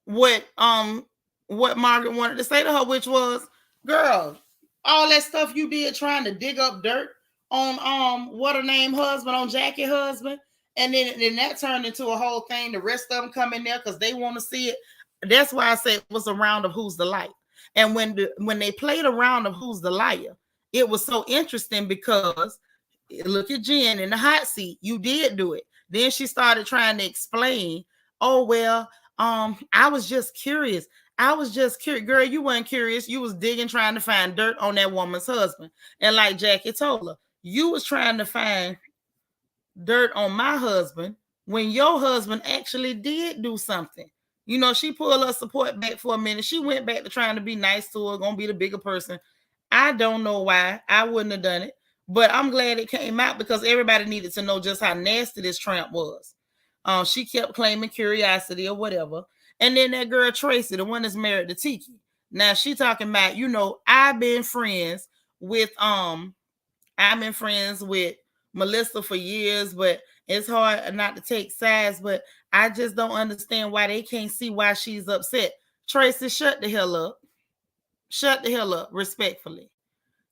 what Margaret wanted to say to her, which was, girl, all that stuff you did trying to dig up dirt on what her name husband, on Jackie husband, and then that turned into a whole thing. The rest of them come in there because they want to see it. That's why I said it was a round of who's the liar. And when they played a round of who's the liar, it was so interesting because look at Jen in the hot seat. You did do it. Then she started trying to explain, oh, well, I was just curious. Girl, you weren't curious. You was digging, trying to find dirt on that woman's husband. And like Jackie told her, you was trying to find dirt on my husband when your husband actually did do something. She pulled her support back for a minute. She went back to trying to be nice to her, gonna be the bigger person. I don't know why. I wouldn't have done it. But I'm glad it came out because everybody needed to know just how nasty this tramp was. She kept claiming curiosity or whatever. And then that girl Tracy, the one that's married to Tiki. Now she talking about, I've been friends with Melissa for years, but it's hard not to take sides. But I just don't understand why they can't see why she's upset. Tracy, shut the hell up. Shut the hell up, respectfully.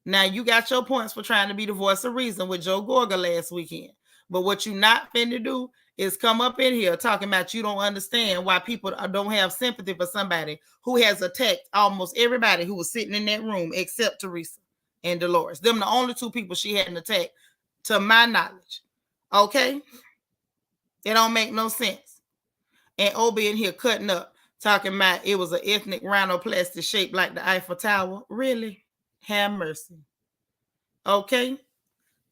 Now, you got your points for trying to be the voice of reason with Joe Gorga last weekend. But what you not finna do is come up in here talking about you don't understand why people don't have sympathy for somebody who has attacked almost everybody who was sitting in that room except Teresa and Dolores. Them the only two people she hadn't attacked, to my knowledge. Okay? It don't make no sense. And Obi in here cutting up, talking about it was an ethnic rhinoplasty shaped like the Eiffel Tower. Really? Have mercy. Okay?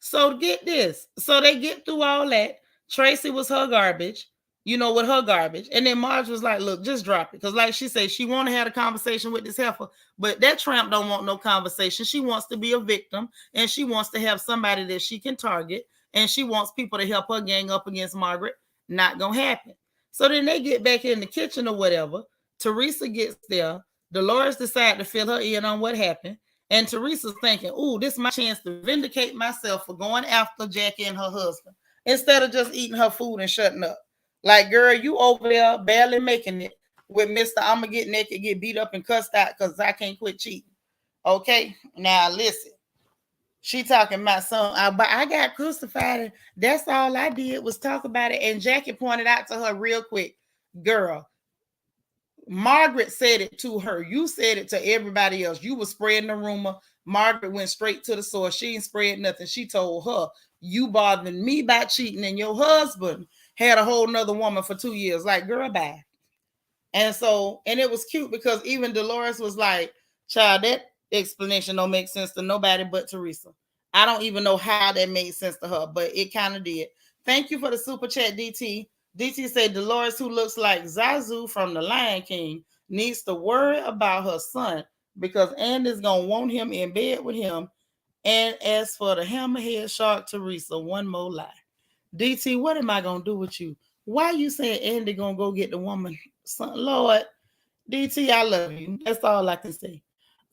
So get this. So they get through all that. Tracy was her garbage, with her garbage. And then Marge was like, look, just drop it. Because like she said, she want to have a conversation with this heifer, but that tramp don't want no conversation. She wants to be a victim, and she wants to have somebody that she can target, and she wants people to help her gang up against Margaret. Not going to happen. So then they get back in the kitchen or whatever. Teresa gets there. Dolores decides to fill her in on what happened. And Teresa's thinking, ooh, this is my chance to vindicate myself for going after Jackie and her husband instead of just eating her food and shutting up. Like, girl, you over there barely making it with Mr. I'm going to get naked, get beat up, and cussed out because I can't quit cheating. Okay? Now, listen. She talking about something, but I got crucified, and that's all I did was talk about it. And Jackie pointed out to her real quick, girl, Margaret said it to her. You said it to everybody else. You were spreading the rumor. Margaret went straight to the source. She ain't spread nothing. She told her, you bothered me about cheating, and your husband had a whole nother woman for 2 years. Like, girl, bye. And it was cute because even Dolores was like, child, that explanation don't make sense to nobody but Teresa. I don't even know how that made sense to her, but it kind of did. Thank you for the super chat, DT. DT said Dolores, who looks like Zazu from The Lion King, needs to worry about her son because Andy's going to want him in bed with him. And as for the hammerhead shark Teresa, one more lie. DT, what am I going to do with you? Why you saying Andy going to go get the woman? Son, Lord, DT, I love you. That's all I can say.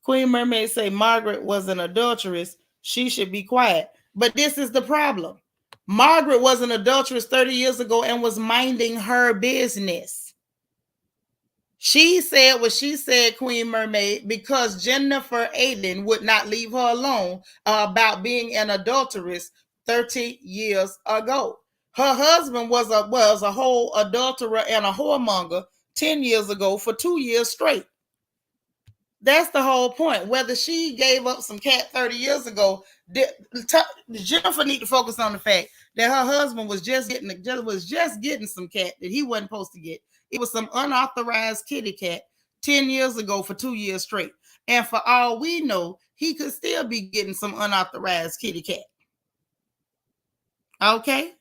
Queen Mermaid say Margaret was an adulteress. She should be quiet. But this is the problem. Margaret was an adulteress 30 years ago and was minding her business. She said what she said, Queen Mermaid, because Jennifer Aiden would not leave her alone about being an adulteress 30 years ago. Her husband was a whole adulterer and a whoremonger 10 years ago for 2 years straight. That's the whole point. Whether she gave up some cat 30 years ago, Jennifer need to focus on the fact that her husband was just getting some cat that he wasn't supposed to get. It was some unauthorized kitty cat 10 years ago for 2 years straight. And for all we know, he could still be getting some unauthorized kitty cat. Okay?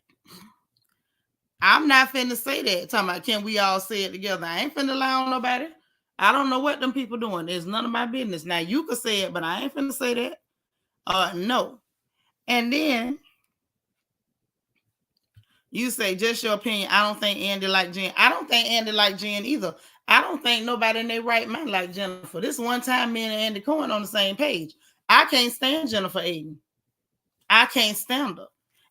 I'm not finna say that. Talking about, can we all say it together? I ain't finna lie on nobody. I don't know what them people doing. It's none of my business. Now, you could say it, but I ain't finna say that. No. And then you say, just your opinion. I don't think Andy like Jen. I don't think Andy like Jen either. I don't think nobody in their right mind like Jennifer. This one time me and Andy Cohen on the same page. I can't stand Jennifer Aiden. I can't stand her.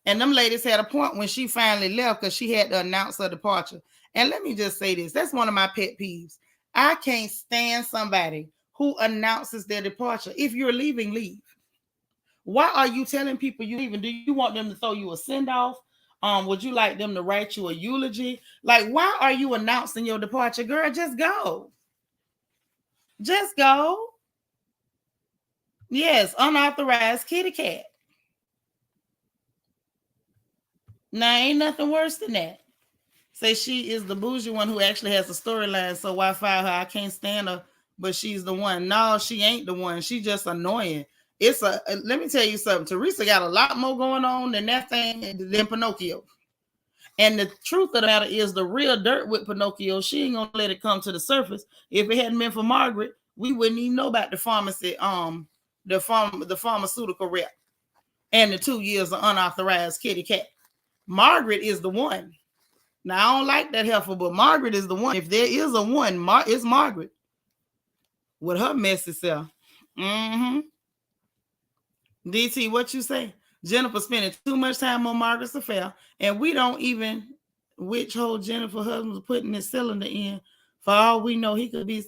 And them ladies had a point when she finally left because she had to announce her departure. And let me just say this. That's one of my pet peeves. I can't stand somebody who announces their departure. If you're leaving, leave. Why are you telling people you're leaving? Do you want them to throw you a send-off? Would you like them to write you a eulogy? Like, why are you announcing your departure? Girl, just go. Just go. Yes, unauthorized kitty cat. Now, ain't nothing worse than that. Say she is the bougie one who actually has a storyline, so why fire her? I can't stand her, but she's the one. No, she ain't the one. She just annoying. Let me tell you something. Teresa got a lot more going on than that thing than Pinocchio. And the truth of the matter is the real dirt with Pinocchio, she ain't gonna let it come to the surface. If it hadn't been for Margaret, we wouldn't even know about the pharmacy, the pharmaceutical rep and the 2 years of unauthorized kitty cat. Margaret is the one. Now, I don't like that heifer, but Margaret is the one. If there is a one, it's Margaret with her messy self. DT, what you say? Jennifer spending too much time on Margaret's affair, and we don't even which hole Jennifer husband was putting his cylinder in. For all we know, he could be,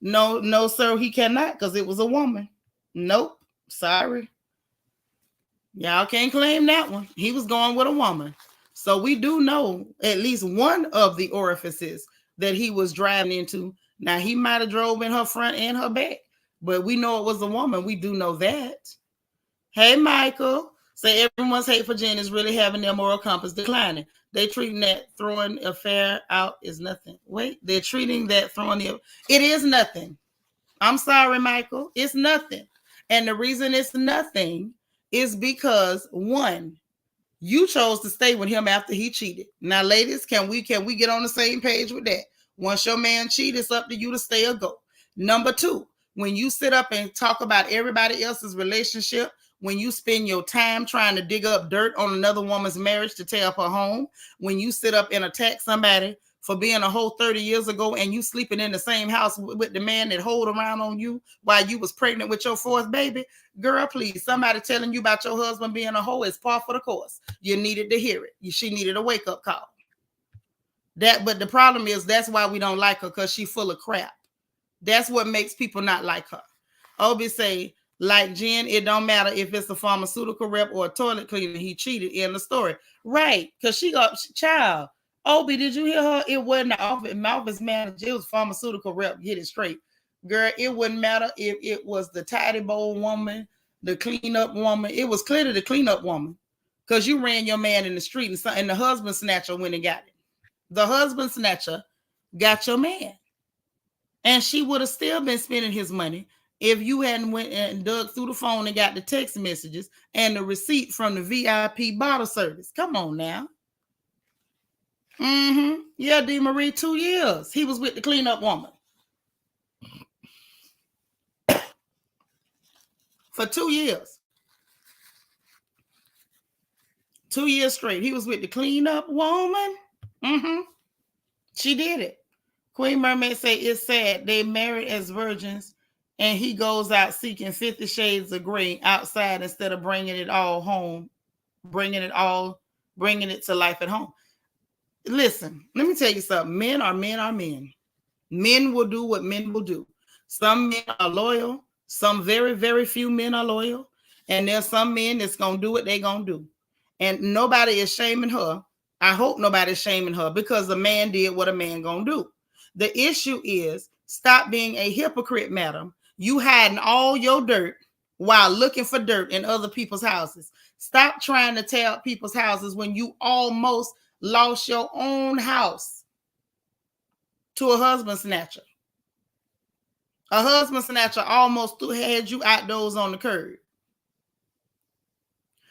no, sir, he cannot because it was a woman. Nope. Sorry. Y'all can't claim that one. He was going with a woman. So we do know at least one of the orifices that he was driving into. Now, he might have drove in her front and her back, but we know it was a woman. We do know that. Hey, Michael. Say everyone's hate for Jen is really having their moral compass declining. They treating that throwing affair out is nothing. Wait, they're treating that throwing it is nothing. I'm sorry, Michael. It's nothing. And the reason it's nothing is because, one, you chose to stay with him after he cheated. Now, ladies, can we get on the same page with that? Once your man cheats, it's up to you to stay or go. Number two, when you sit up and talk about everybody else's relationship, when you spend your time trying to dig up dirt on another woman's marriage to tear up her home, when you sit up and attack somebody for being a hoe 30 years ago and you sleeping in the same house with the man that hold around on you while you was pregnant with your fourth baby, girl, please, somebody telling you about your husband being a hoe is par for the course. You needed to hear it. She needed a wake-up call. But the problem is that's why we don't like her, because she's full of crap. That's what makes people not like her. Obi say, like Jen, it don't matter if it's a pharmaceutical rep or a toilet cleaner. He cheated in the story. Right, because she got, child, Obi, did you hear her? It wasn't the office manager. It was pharmaceutical rep. Get it straight. Girl, it wouldn't matter if it was the tidy bowl woman, the cleanup woman. It was clearly the cleanup woman, because you ran your man in the street and the husband snatcher went and got it. The husband snatcher got your man. And she would have still been spending his money if you hadn't went and dug through the phone and got the text messages and the receipt from the VIP bottle service. Come on now. Yeah, D. Marie, 2 years. He was with the cleanup woman. For 2 years. 2 years straight. He was with the cleanup woman. She did it. Queen Mermaid say it's sad. They married as virgins and he goes out seeking 50 shades of gray outside instead of bringing it all home, bringing it to life at home. Listen, let me tell you something. Men are men. Men will do what men will do. Some men are loyal. Some very, very few men are loyal. And there's some men that's going to do what they're going to do. And nobody is shaming her. I hope nobody's shaming her, because a man did what a man going to do. The issue is, stop being a hypocrite, madam. You hiding all your dirt while looking for dirt in other people's houses. Stop trying to tear up people's houses when you almost lost your own house to a husband snatcher. A husband snatcher almost had you outdoors on the curb.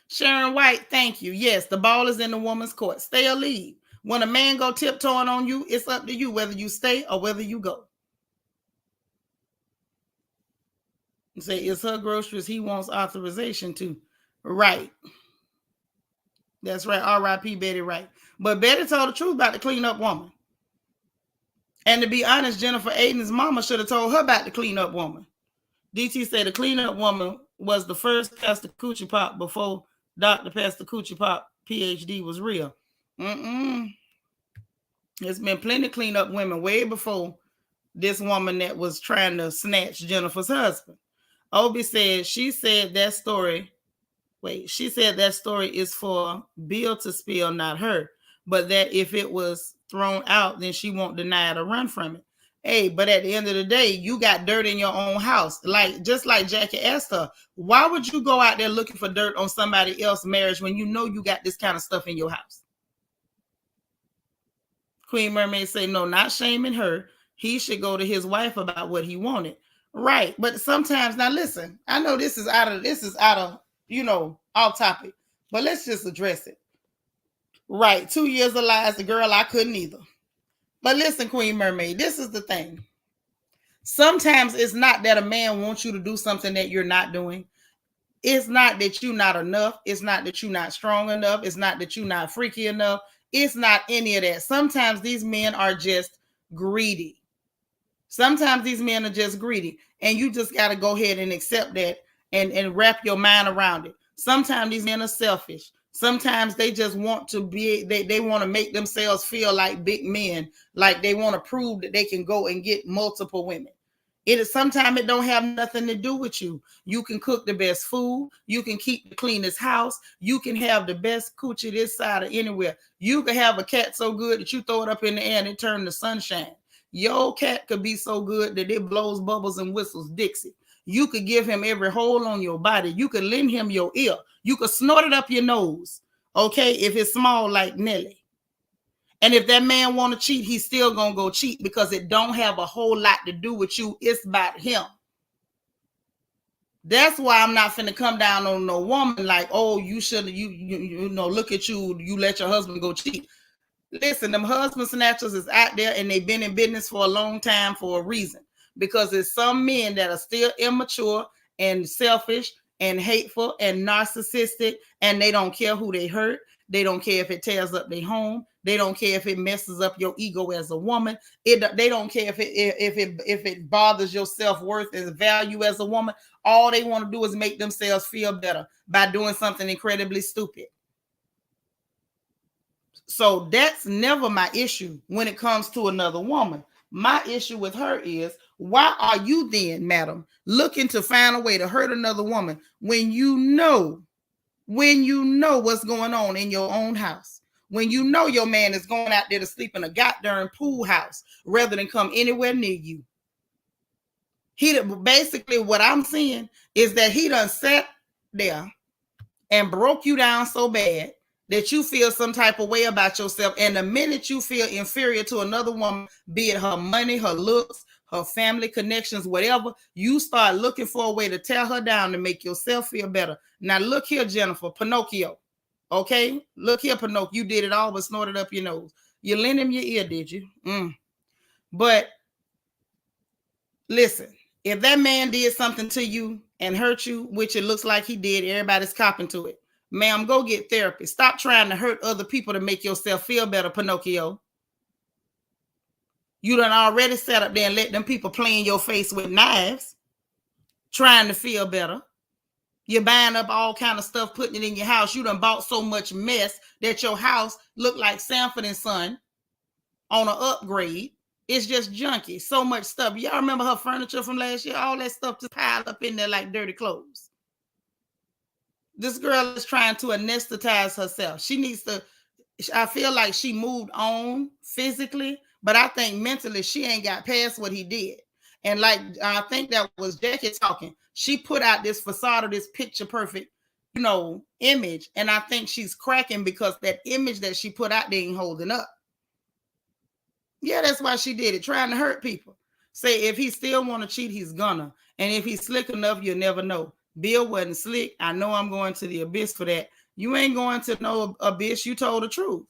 Sharon White, thank you. Yes, the ball is in the woman's court. Stay or leave. When a man go tiptoeing on you, it's up to you whether you stay or whether you go. You say, it's her groceries he wants authorization to. Right. That's right. R.I.P. Betty Wright. But Betty told the truth about the cleanup woman. And to be honest, Jennifer Aiden's mama should have told her about the cleanup woman. DT said the cleanup woman was the first Pastor Coochie Pop before Dr. Pastor Coochie Pop PhD was real. There's been plenty of cleanup women way before this woman that was trying to snatch Jennifer's husband. Obi said she said that story is for Bill to spill, not her. But that if it was thrown out, then she won't deny it or run from it. Hey, but at the end of the day, you got dirt in your own house. Just like Jackie asked her, why would you go out there looking for dirt on somebody else's marriage when you know you got this kind of stuff in your house? Queen Mermaid say, no, not shaming her. He should go to his wife about what he wanted. Right. But sometimes, now listen, I know this is out of, off topic, but let's just address it. Right. 2 years of lies, the girl, I couldn't either. But listen, Queen Mermaid, this is the thing. Sometimes it's not that a man wants you to do something that you're not doing. It's not that you're not enough. It's not that you're not strong enough. It's not that you're not freaky enough. It's not any of that. Sometimes these men are just greedy. Sometimes these men are just greedy. And you just got to go ahead and accept that and wrap your mind around it. Sometimes these men are selfish. Sometimes they just want to be, they want to make themselves feel like big men, like they want to prove that they can go and get multiple women. It is sometimes it don't have nothing to do with you. You can cook the best food. You can keep the cleanest house. You can have the best coochie this side or anywhere. You can have a cat so good that you throw it up in the air and it turns to sunshine. Your cat could be so good that it blows bubbles and whistles Dixie. You could give him every hole on your body. You could lend him your ear. You could snort it up your nose. Okay, if it's small like Nelly. And if that man want to cheat, he's still going to go cheat because it don't have a whole lot to do with you. It's about him. That's why I'm not finna come down on no woman like, oh, you should, you know, look at you, you let your husband go cheat. Listen, them husband snatchers is out there and they've been in business for a long time for a reason. Because there's some men that are still immature and selfish and hateful and narcissistic, and they don't care who they hurt. They don't care if it tears up their home. They don't care if it messes up your ego as a woman. They don't care if it bothers your self-worth and value as a woman. All they want to do is make themselves feel better by doing something incredibly stupid. So that's never my issue when it comes to another woman. My issue with her is, why are you then, madam, looking to find a way to hurt another woman when you know what's going on in your own house? When you know your man is going out there to sleep in a goddamn pool house rather than come anywhere near you. He basically, what I'm seeing is that he done sat there and broke you down so bad that you feel some type of way about yourself. And the minute you feel inferior to another woman, be it her money, her looks, her family connections, whatever, you start looking for a way to tear her down to make yourself feel better. Now, look here, Jennifer, Pinocchio. Okay? Look here, Pinocchio. You did it all but snorted up your nose. You lent him your ear, did you? But listen, if that man did something to you and hurt you, which it looks like he did, everybody's copping to it. Ma'am, go get therapy. Stop trying to hurt other people to make yourself feel better, Pinocchio. You done already sat up there and let them people play in your face with knives, trying to feel better. You're buying up all kind of stuff, putting it in your house. You done bought so much mess that your house looked like Sanford and Son on an upgrade. It's just junky. So much stuff. Y'all remember her furniture from last year? All that stuff just piled up in there like dirty clothes. This girl is trying to anesthetize herself. She needs to, I feel like she moved on physically, but I think mentally she ain't got past what he did. And like, I think that was Jackie talking. She put out this facade of this picture perfect, image. And I think she's cracking because that image that she put out there ain't holding up. Yeah, that's why she did it, trying to hurt people. Say if he still want to cheat, he's gonna. And if he's slick enough, you'll never know. Bill wasn't slick. I know I'm going to the abyss for that. You ain't going to no abyss. You told the truth.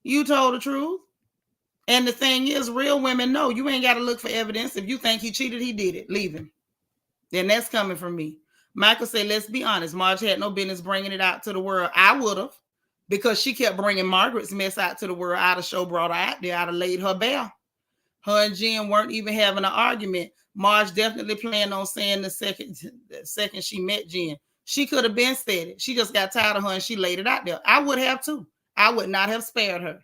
You told the truth. And the thing is, real women know you ain't got to look for evidence. If you think he cheated, he did it. Leave him. Then that's coming from me. Michael said, let's be honest. Marge had no business bringing it out to the world. I would have, because she kept bringing Margaret's mess out to the world. I'd have show brought her out there. I'd have laid her bare. Her and Jen weren't even having an argument. Marge definitely planned on saying the second she met Jen. She could have been said it. She just got tired of her and she laid it out there. I would have too. I would not have spared her.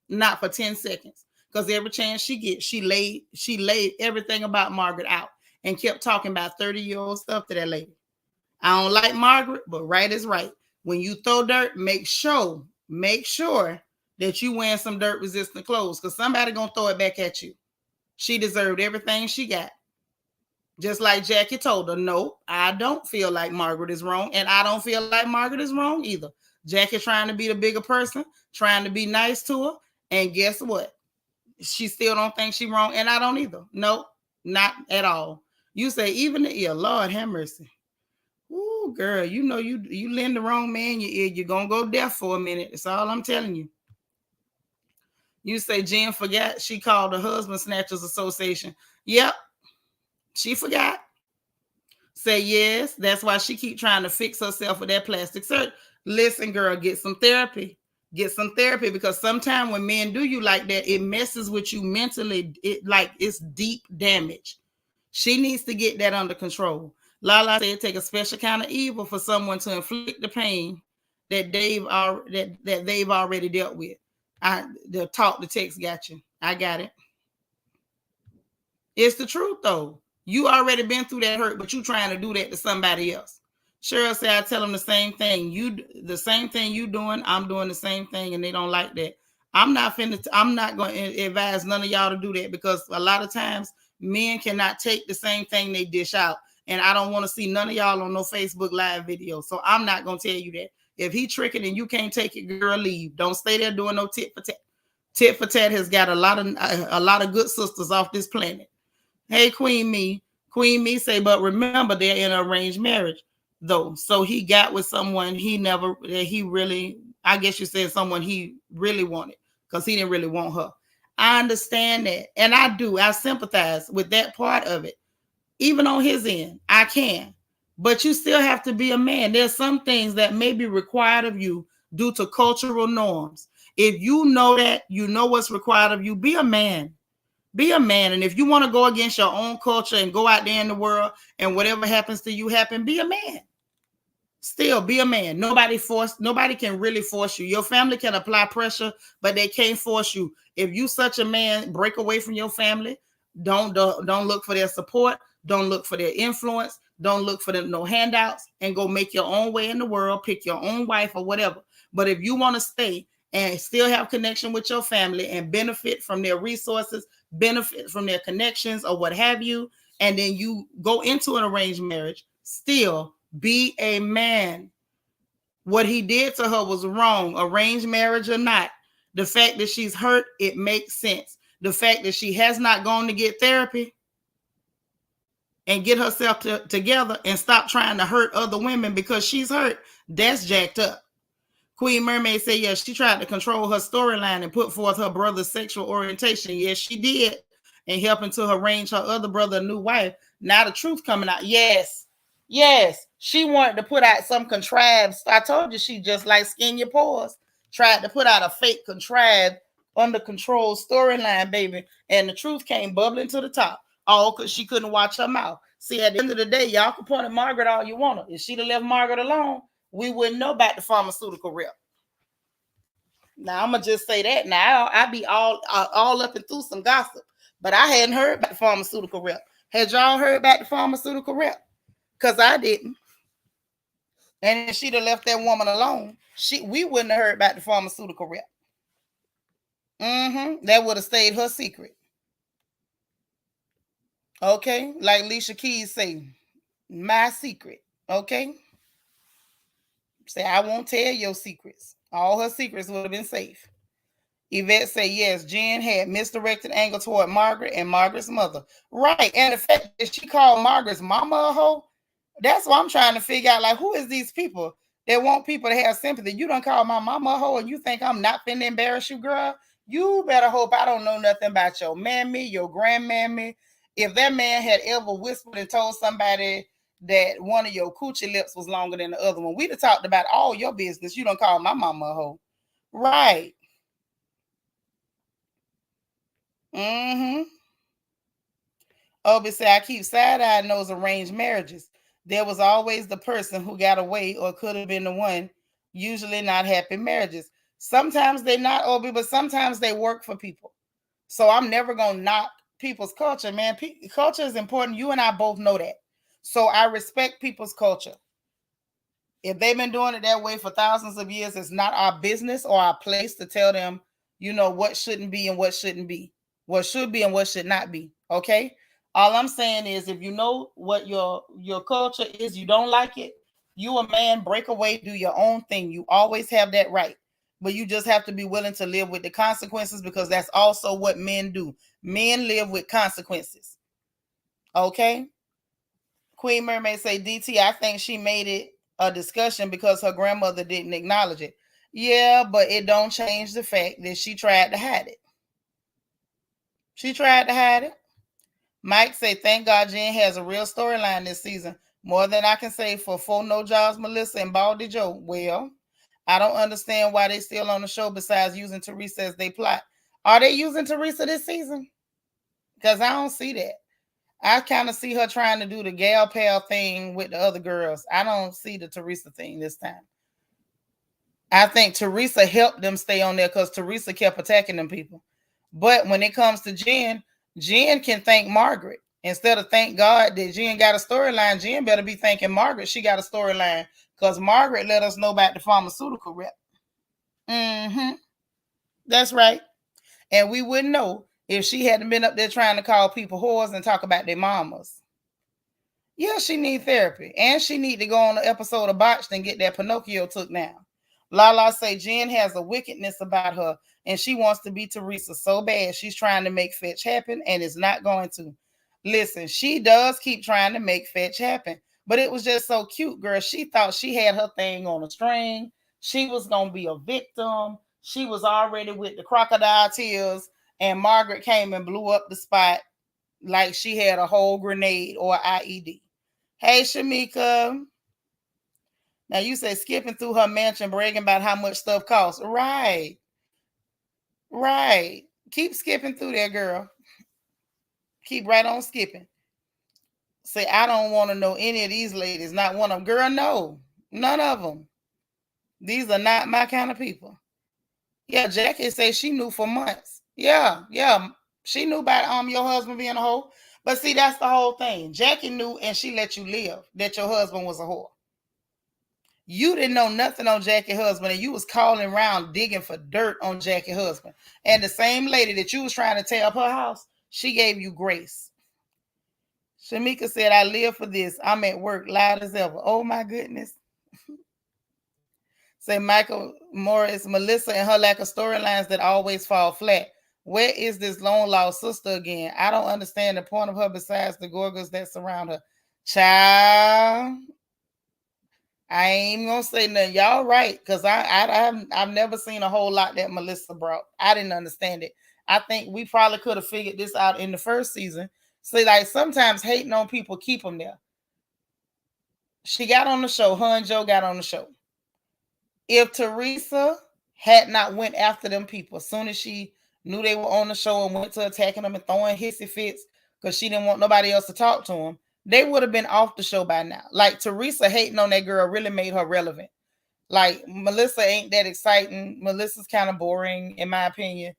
Not for 10 seconds. Because every chance she gets, she laid everything about Margaret out and kept talking about 30-year-old stuff to that lady. I don't like Margaret, but right is right. When you throw dirt, make sure that you wearing some dirt resistant clothes, because somebody gonna throw it back at you. She deserved everything she got. Just like Jackie told her, no, I don't feel like Margaret is wrong, and I don't feel like Margaret is wrong either. Jackie trying to be the bigger person, trying to be nice to her, and guess what? She still don't think she wrong, and I don't either. Nope, not at all. You say even the ear, Lord have mercy. Ooh, girl, you lend the wrong man your ear, you're gonna go deaf for a minute. That's all I'm telling you. You say Jen forgot she called the Husband Snatchers Association. Yep, she forgot. Say yes, that's why she keep trying to fix herself with that plastic surgery. Listen, girl, get some therapy. Get some therapy, because sometimes when men do you like that, it messes with you mentally. It's deep damage. She needs to get that under control. Lala said, take a special kind of evil for someone to inflict the pain that they've already dealt with. The text got you. I got it. It's the truth, though. You already been through that hurt, but you trying to do that to somebody else. Cheryl said, I tell them the same thing. The same thing you doing, I'm doing the same thing, and they don't like that. I'm not going to advise none of y'all to do that, because a lot of times men cannot take the same thing they dish out. And I don't want to see none of y'all on no Facebook live video. So I'm not going to tell you that. If he tricking and you can't take it, girl, leave. Don't stay there doing no tit for tat. Tit for tat has got a lot of good sisters off this planet. Hey, Queen Me say, but remember they're in an arranged marriage though. So he got with someone I guess you said someone he really wanted, because he didn't really want her. I understand that. And I sympathize with that part of it. Even on his end, I can. But you still have to be a man. There's some things that may be required of you due to cultural norms. If you know that, you know what's required of you, be a man. Be a man. And if you want to go against your own culture and go out there in the world and whatever happens to you happen, be a man. Still be a man. Nobody can really force you. Your family can apply pressure, but they can't force you. If you such a man, break away from your family. Don't look for their support. Don't look for their influence. Don't look for them no handouts, and go make your own way in the world. Pick your own wife or whatever. But if you want to stay and still have connection with your family and benefit from their resources, benefit from their connections or what have you, and then you go into an arranged marriage, still be a man. What he did to her was wrong, arranged marriage or not. The fact that she's hurt, it makes sense. The fact that she has not gone to get therapy and get herself together and stop trying to hurt other women because she's hurt, that's jacked up. Queen Mermaid said, yes, she tried to control her storyline and put forth her brother's sexual orientation. Yes, she did. And helping to arrange her other brother a new wife. Now the truth coming out. Yes. She wanted to put out some contrived. I told you she just like skin your pores. Tried to put out a fake contrived, under control storyline, baby. And the truth came bubbling to the top. All because she couldn't watch her mouth. See, at the end of the day, y'all can point at Margaret all you want to. If she'd have left Margaret alone, we wouldn't know about the pharmaceutical rep. Now I'm gonna just say that. Now I be all up and through some gossip, but I hadn't heard about the pharmaceutical rep. Had y'all heard about the pharmaceutical rep? Because I didn't. And if she'd have left that woman alone, we wouldn't have heard about the pharmaceutical rep. That would have stayed her secret. Okay, like Alicia Keys say, my secret. Okay. Say, I won't tell your secrets. All her secrets would have been safe. Yvette say, yes, Jen had misdirected anger toward Margaret and Margaret's mother. Right. And the fact that she called Margaret's mama a hoe, that's what I'm trying to figure out. Like, who is these people that want people to have sympathy? You done call my mama a hoe and you think I'm not finna embarrass you, girl? You better hope I don't know nothing about your mammy, your grandmammy. If that man had ever whispered and told somebody that one of your coochie lips was longer than the other one, we'd have talked about all your business. You don't call my mama a hoe. Right. Obi said, I keep side-eyeing those arranged marriages. There was always the person who got away or could have been the one, usually not happy marriages. Sometimes they're not, Obi, but sometimes they work for people. So I'm never going to knock people's culture, man. Culture is important. You and I both know that. So I respect people's culture. If they've been doing it that way for thousands of years, it's not our business or our place to tell them, what shouldn't be and what shouldn't be, what should be and what should not be. Okay. All I'm saying is, if you know what your culture is, you don't like it, you a man, break away, do your own thing. You always have that right. But you just have to be willing to live with the consequences, because that's also what men do. Men live with consequences. Okay. Queen Mermaid say, DT, I think she made it a discussion because her grandmother didn't acknowledge it. Yeah, but it don't change the fact that she tried to hide it. She tried to hide it. Mike say, thank God Jen has a real storyline this season. More than I can say for Four No Jobs, Melissa and Baldy Joe. Well, I don't understand why they still on the show besides using Teresa as they plot. Are they using Teresa this season? Because I don't see that. I kind of see her trying to do the gal pal thing with the other girls. I don't see the Teresa thing this time. I think Teresa helped them stay on there because Teresa kept attacking them people. But when it comes to Jen, Jen can thank Margaret. Instead of thank God that Jen got a storyline, Jen better be thanking Margaret she got a storyline, because Margaret let us know about the pharmaceutical rep. Mm-hmm. That's right. And we wouldn't know if she hadn't been up there trying to call people whores and talk about their mamas. Yeah, she need therapy. And she need to go on an episode of Botched and get that Pinocchio took down. Lala say Jen has a wickedness about her and she wants to be Teresa so bad. She's trying to make fetch happen and it's not going to. Listen, she does keep trying to make fetch happen. But it was just so cute, girl. She thought she had her thing on a string. She was going to be a victim. She was already with the crocodile tears. And Margaret came and blew up the spot like she had a whole grenade or IED. Hey, Shamika. Now you say skipping through her mansion, bragging about how much stuff costs. Right. Right. Keep skipping through there, girl. Keep right on skipping. Say, I don't want to know any of these ladies. Not one of them. Girl, no. None of them. These are not my kind of people. Yeah, Jackie say she knew for months. Yeah. She knew about your husband being a hoe. But see, that's the whole thing. Jackie knew and she let you live that your husband was a whore. You didn't know nothing on Jackie's husband, and you was calling around digging for dirt on Jackie's husband. And the same lady that you was trying to tear up her house, she gave you grace. Shamika said, I live for this. I'm at work, loud as ever. Oh my goodness. Say Michael Morris, Melissa and her lack of storylines that always fall flat. Where is this long lost sister again? I don't understand the point of her besides the gorgons that surround her. Child. I ain't even gonna say nothing. Y'all right, because I've never seen a whole lot that Melissa brought. I didn't understand it. I think we probably could have figured this out in the first season. See, like sometimes hating on people keep them there. She got on the show. Her and Joe got on the show. If Teresa had not went after them people as soon as she knew they were on the show and went to attacking them and throwing hissy fits because she didn't want nobody else to talk to them, they would have been off the show by now. Like Teresa hating on that girl really made her relevant. Like Melissa ain't that exciting. Melissa's kind of boring in my opinion.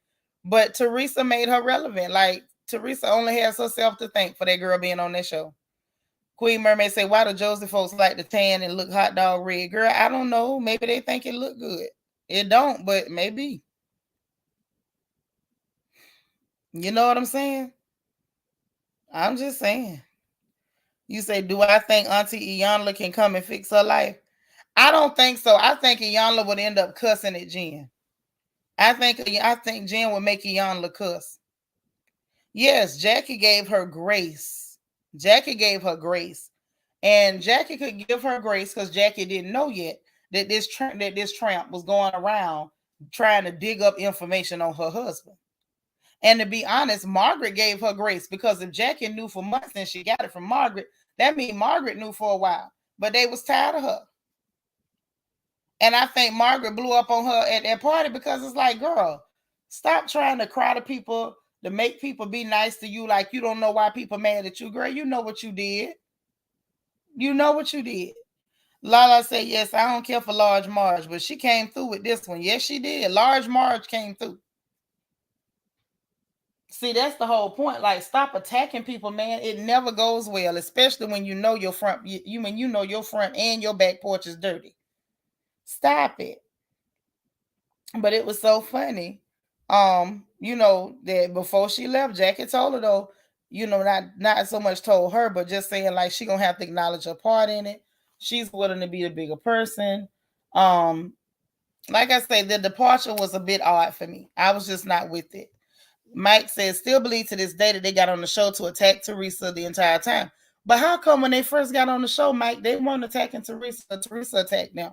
But Teresa made her relevant. Like Teresa only has herself to thank for that girl being on that show. Queen Mermaid say, why do Josie folks like to tan and look hot dog red? Girl, I don't know. Maybe they think it look good. It don't, but maybe. You know what I'm saying? I'm just saying. You say, do I think Auntie Iyanla can come and fix her life? I don't think so. I think Iyanla would end up cussing at Jen. I think Jen would make Iyanla cuss. Yes, Jackie gave her grace. Jackie gave her grace. And Jackie could give her grace because Jackie didn't know yet that this tramp was going around trying to dig up information on her husband. And to be honest, Margaret gave her grace because if Jackie knew for months and she got it from Margaret, that means Margaret knew for a while. But they was tired of her. And I think Margaret blew up on her at that party because it's like, girl, stop trying to cry to people to make people be nice to you like you don't know why people mad at you. Girl, you know what you did. You know what you did. Lala said, yes, I don't care for Large Marge, but she came through with this one. Yes, she did. Large Marge came through. See, that's the whole point. Like, stop attacking people, man. It never goes well, especially when you know your front. When you know your front and your back porch is dirty. Stop it. But it was so funny. That before she left, Jackie told her though, not so much told her, but just saying like she gonna have to acknowledge her part in it. She's willing to be the bigger person. Like I say, the departure was a bit odd for me. I was just not with it. Mike says, still believe to this day that they got on the show to attack Teresa the entire time. But how come when they first got on the show, Mike, they weren't attacking Teresa? Teresa attacked them.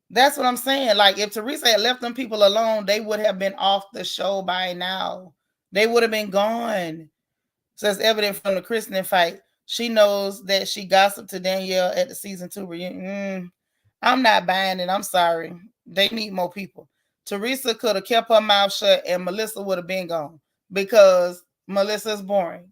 That's what I'm saying. Like, if Teresa had left them people alone, they would have been off the show by now. They would have been gone. So it's evident from the Kristen fight. She knows that she gossiped to Danielle at the season 2 reunion. I'm not buying it. I'm sorry. They need more people. Teresa could have kept her mouth shut and Melissa would have been gone because Melissa's boring.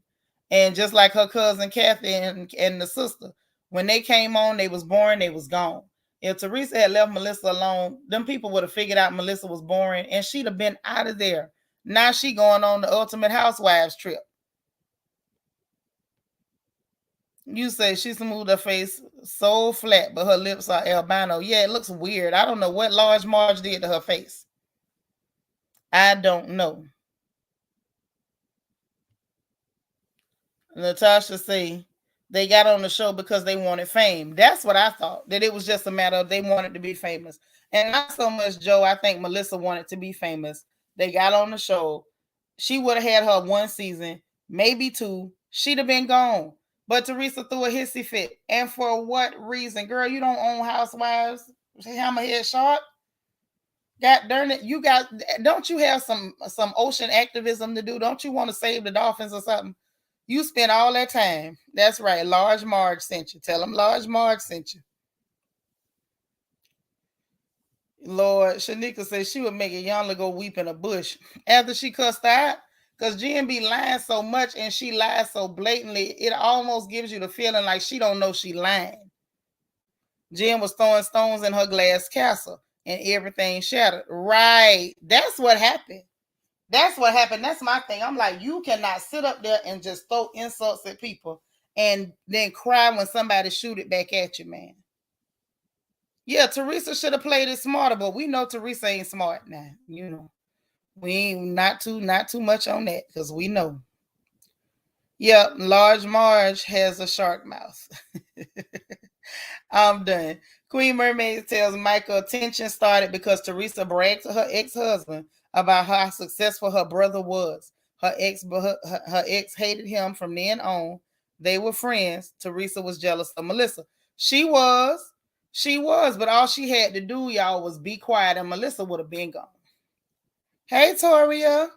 And just like her cousin Kathy and the sister, when they came on, they was boring, they was gone. If Teresa had left Melissa alone, them people would have figured out Melissa was boring and she'd have been out of there. Now she going on the Ultimate Housewives trip. You say she smoothed her face so flat, but her lips are albino. Yeah, it looks weird. I don't know what Large Marge did to her face. I don't know. Natasha say they got on the show because they wanted fame. That's what I thought. That it was just a matter of they wanted to be famous. And not so much Joe. I think Melissa wanted to be famous. They got on the show. She would have had her one season, maybe two. She'd have been gone. But Teresa threw a hissy fit. And for what reason? Girl, you don't own Housewives. Hammerhead Shark. God darn it. Don't you have some ocean activism to do? Don't you want to save the dolphins or something? You spent all that time. That's right. Large Marge sent you. Tell them Large Marge sent you. Lord, Seanitra said she would make a Yonla go weep in a bush after she cussed out. Because Jen be lying so much and she lies so blatantly, it almost gives you the feeling like she don't know she lying. Jen was throwing stones in her glass castle and everything shattered. Right. That's what happened. That's what happened. That's my thing. I'm like, you cannot sit up there and just throw insults at people and then cry when somebody shoot it back at you, man. Yeah, Teresa should have played it smarter, but we know Teresa ain't smart now. You know, we ain't not too much on that because we know. Yeah, Large Marge has a shark mouth. I'm done. Queen Mermaid tells Michael tension started because Teresa bragged to her ex-husband about how successful her brother was. Her ex hated him from then on. They were friends. Teresa was jealous of Melissa. She was, but all she had to do, y'all, was be quiet, and Melissa would have been gone. Hey, Toria.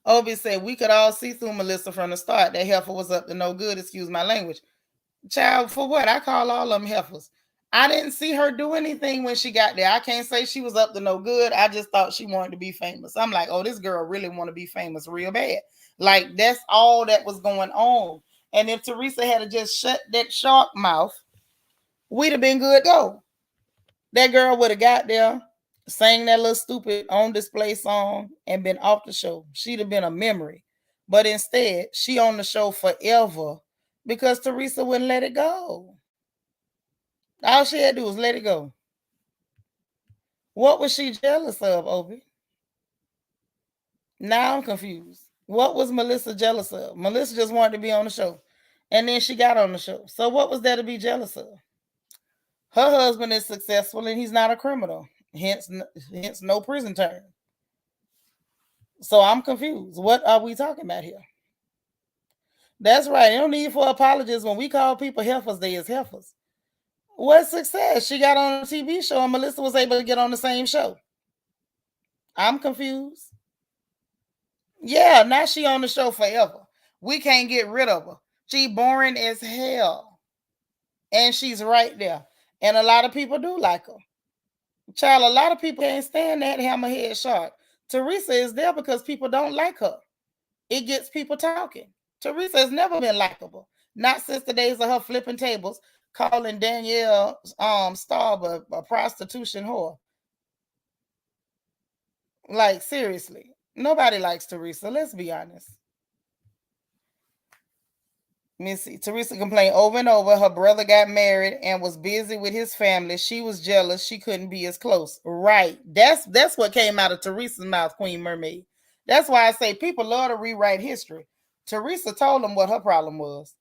Obi said we could all see through Melissa from the start. That heifer was up to no good. Excuse my language. Child, for what? I call all of them heifers. I didn't see her do anything when she got there. I can't say she was up to no good. I just thought she wanted to be famous. I'm like, oh, this girl really want to be famous real bad. Like, that's all that was going on. And if Teresa had just shut that shark mouth, we'd have been good to go. That girl would have got there, sang that little stupid on display song, and been off the show. She'd have been a memory. But instead, she on the show forever because Teresa wouldn't let it go. All she had to do was let it go. What was she jealous of, Obi? Now I'm confused. What was Melissa jealous of? Melissa just wanted to be on the show. And then she got on the show. So what was there to be jealous of? Her husband is successful and he's not a criminal. Hence no prison term. So I'm confused. What are we talking about here? That's right. No need for apologies. When we call people heifers, they is heifers. What success? She got on a TV show and Melissa was able to get on the same show. I'm confused. Yeah, now she on the show forever. We can't get rid of her. She boring as hell. And she's right there. And a lot of people do like her. Child, a lot of people can't stand that hammerhead shark. Teresa is there because people don't like her. It gets people talking. Teresa has never been likable. Not since the days of her flipping tables, calling Danielle Staub a prostitution whore. Like, seriously. Nobody likes Teresa. Let's be honest. Missy Teresa complained over and over her brother got married and was busy with his family. She was jealous. She couldn't be as close. Right. That's what came out of Teresa's mouth, Queen Mermaid. That's why I say people love to rewrite history. Teresa told them what her problem was.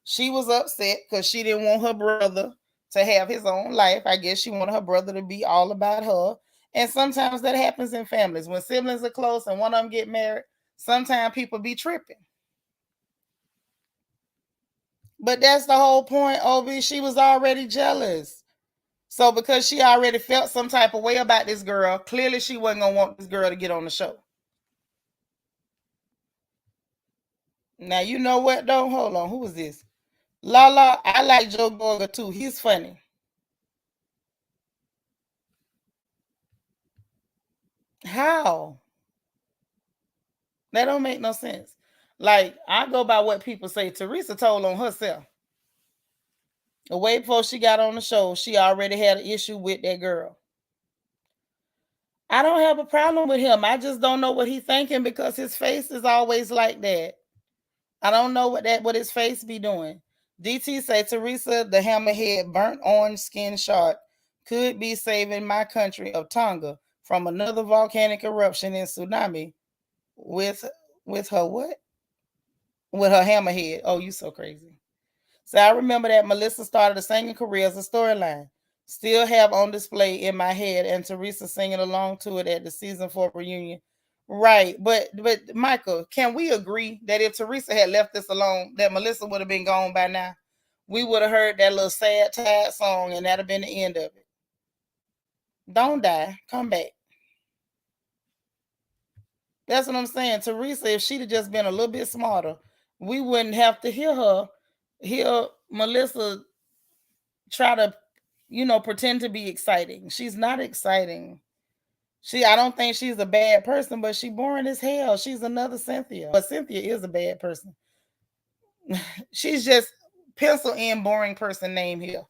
She was upset because she didn't want her brother to have his own life. I guess she wanted her brother to be all about her. And sometimes that happens in families. When siblings are close and one of them get married, sometimes people be tripping. But that's the whole point, Obi. She was already jealous. So because she already felt some type of way about this girl, clearly she wasn't going to want this girl to get on the show. Now, you know what, though? Hold on. Who is this? Lala, I like Joe Gorga, too. He's funny. How? That don't make no sense. Like, I go by what people say. Teresa told on herself. Way before she got on the show, she already had an issue with that girl. I don't have a problem with him. I just don't know what he's thinking because his face is always like that. I don't know what his face be doing. DT say Teresa, the hammerhead, burnt orange skin shark, could be saving my country of Tonga from another volcanic eruption and tsunami with with her what? With her hammerhead. Oh, you so crazy. So I remember that Melissa started a singing career as a storyline. Still have on display in my head, and Teresa singing along to it at the season 4 reunion. Right, but Michael, can we agree that if Teresa had left this alone, that Melissa would have been gone by now? We would have heard that little sad, tired song, and that'd have been the end of it. Don't die, come back. That's what I'm saying. Teresa, if she'd have just been a little bit smarter, we wouldn't have to hear Melissa try to, pretend to be exciting. She's not exciting. I don't think she's a bad person, but she boring as hell. She's another Cynthia. But Cynthia is a bad person. She's just pencil in boring person name here.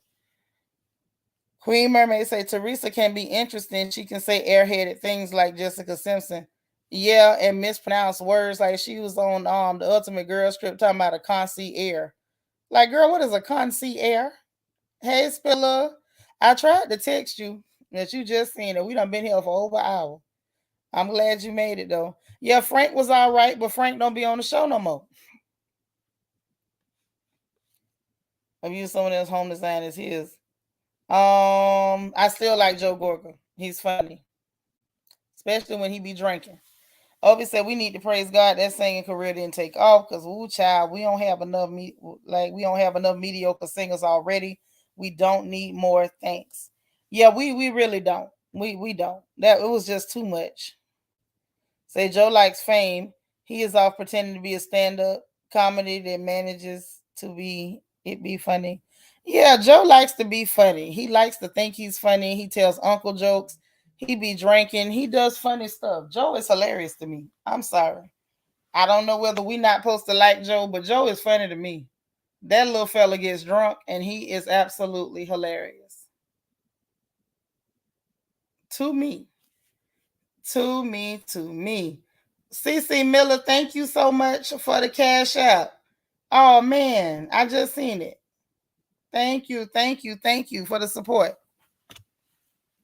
Queen Mermaid say Teresa can be interesting. She can say airheaded things like Jessica Simpson. Yeah, and mispronounce words like she was on the Ultimate Girl Strip talking about a concierge. Like, girl, what is a concierge? Hey, Spiller. I tried to text you that you just seen it. We done been here for over an hour. I'm glad you made it though. Yeah, Frank was all right, but Frank don't be on the show no more. I've used someone else's home design as his. I still like Joe Gorga. He's funny, especially when he be drinking. Obi said we need to praise God that singing career didn't take off because ooh child, we don't have enough we don't have enough mediocre singers already. We don't need more. Thanks. Yeah, we really don't. We don't. That it was just too much. Say Joe likes fame. He is off pretending to be a stand-up comedy that manages to be funny. Yeah, Joe likes to be funny. He likes to think he's funny. He tells uncle jokes. He be drinking. He does funny stuff. Joe is hilarious to me. I'm sorry. I don't know whether we not supposed to like Joe, but Joe is funny to me. That little fella gets drunk and he is absolutely hilarious. To me. To me. CC Miller, thank you so much for the cash out. Oh man, I just seen it. Thank you for the support.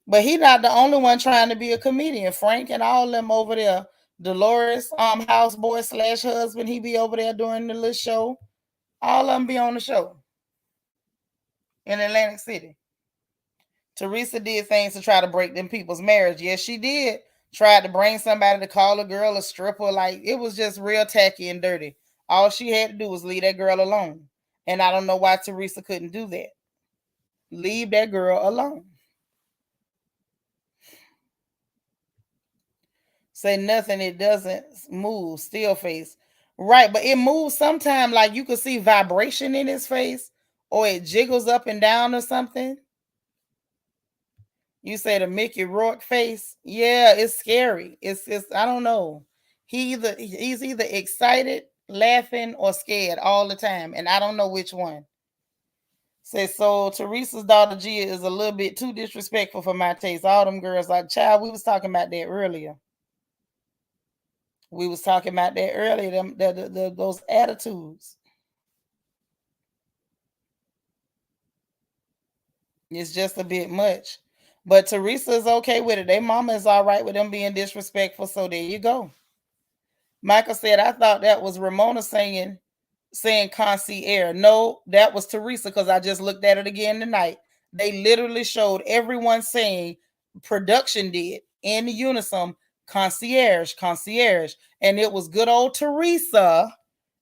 But he not the only one trying to be a comedian. Frank and all them over there. Dolores, houseboy slash husband, he be over there doing the little show. All of them be on the show in Atlantic City. Teresa did things to try to break them people's marriage. Yes, she did. Tried to bring somebody to call a girl a stripper. Like it was just real tacky and dirty. All she had to do was leave that girl alone. And I don't know why Teresa couldn't do that. Leave that girl alone. Say nothing, it doesn't move. Still face. Right, but it moves sometimes like you could see vibration in his face or it jiggles up and down or something. You say the Mickey Rourke face. Yeah, it's scary. It's I don't know. He's either excited, laughing, or scared all the time, and I don't know which one. Say so Teresa's daughter Gia is a little bit too disrespectful for my taste. All them girls like child, we was talking about that earlier. We was talking about that earlier, those attitudes. It's just a bit much. But Teresa is okay with it. Their mama is all right with them being disrespectful. So there you go. Michael said, I thought that was Ramona saying concierge. No, that was Teresa because I just looked at it again tonight. They literally showed everyone saying production did in unison concierge, concierge. And it was good old Teresa,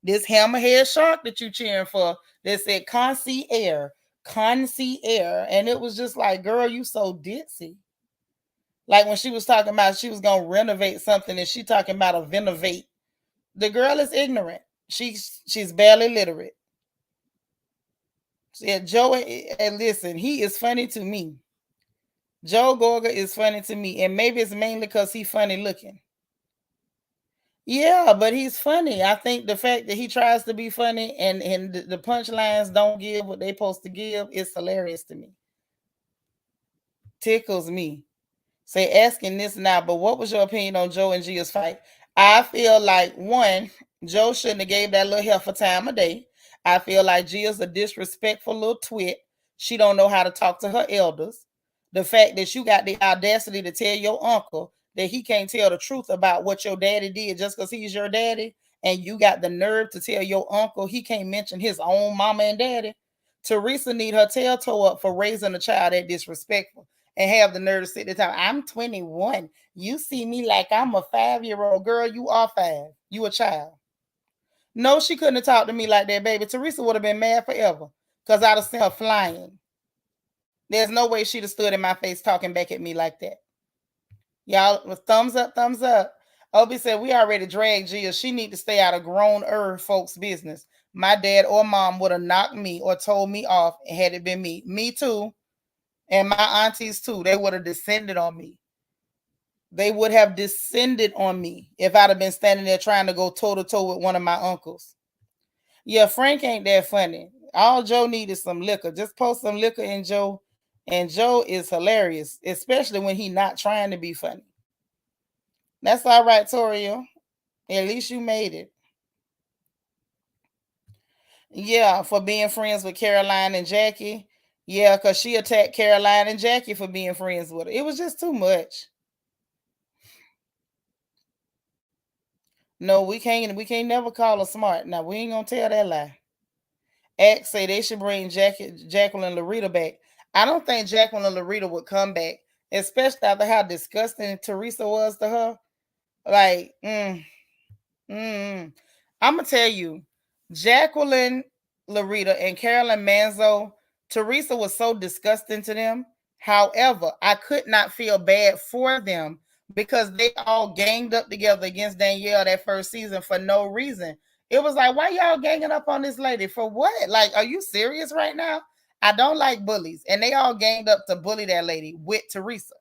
this hammerhead shark that you cheering for, that said concierge, concierge. And it was just like, girl, you so ditzy. Like when she was talking about she was gonna renovate something and she talking about a renovate. The girl is ignorant. She's barely literate. Yeah, Joe, and listen, he is funny to me. Joe Gorga is funny to me, and maybe it's mainly because he's funny looking. Yeah, but he's funny. I think the fact that he tries to be funny and the punchlines don't give what they're supposed to give is hilarious to me. Tickles me. Say asking this now, but what was your opinion on Joe and Gia's fight? I feel like one, Joe shouldn't have gave that little heifer time of day. I feel like Gia's a disrespectful little twit. She don't know how to talk to her elders. The fact that you got the audacity to tell your uncle that he can't tell the truth about what your daddy did just because he's your daddy, and you got the nerve to tell your uncle he can't mention his own mama and daddy. Teresa need her tail toe up for raising a child that disrespectful and have the nerve to sit there talking, I'm 21. You see me like I'm a 5-year-old. Girl, you are 5. You a child. No, she couldn't have talked to me like that, baby. Teresa would have been mad forever because I'd have sent her flying. There's no way she'd have stood in my face talking back at me like that. Y'all, thumbs up, thumbs up. Obi said, we already dragged Gia. She need to stay out of grown folks' business. My dad or mom would have knocked me or told me off had it been me. Me too. And my aunties too. They would have descended on me. They would have descended on me if I'd have been standing there trying to go toe to toe with one of my uncles. Yeah, Frank ain't that funny. All Joe needed some liquor. Just post some liquor in Joe, and Joe is hilarious, especially when he not trying to be funny. That's all right, Toria. At least you made it. Yeah, for being friends with Caroline and Jackie. Yeah, because she attacked Caroline and Jackie for being friends with her. It was just too much. No, we can't never call her smart. Now we ain't gonna tell that lie. X say they should bring Jacqueline Larita back. I don't think Jacqueline Larita would come back, especially after how disgusting Teresa was to her. Like, I'm gonna tell you, Jacqueline Larita and Carolyn Manzo, Teresa was so disgusting to them. However, I could not feel bad for them because they all ganged up together against Danielle that first season for no reason. It was like, why y'all ganging up on this lady for what? Like, are you serious right now? I don't like bullies, and they all ganged up to bully that lady with Teresa.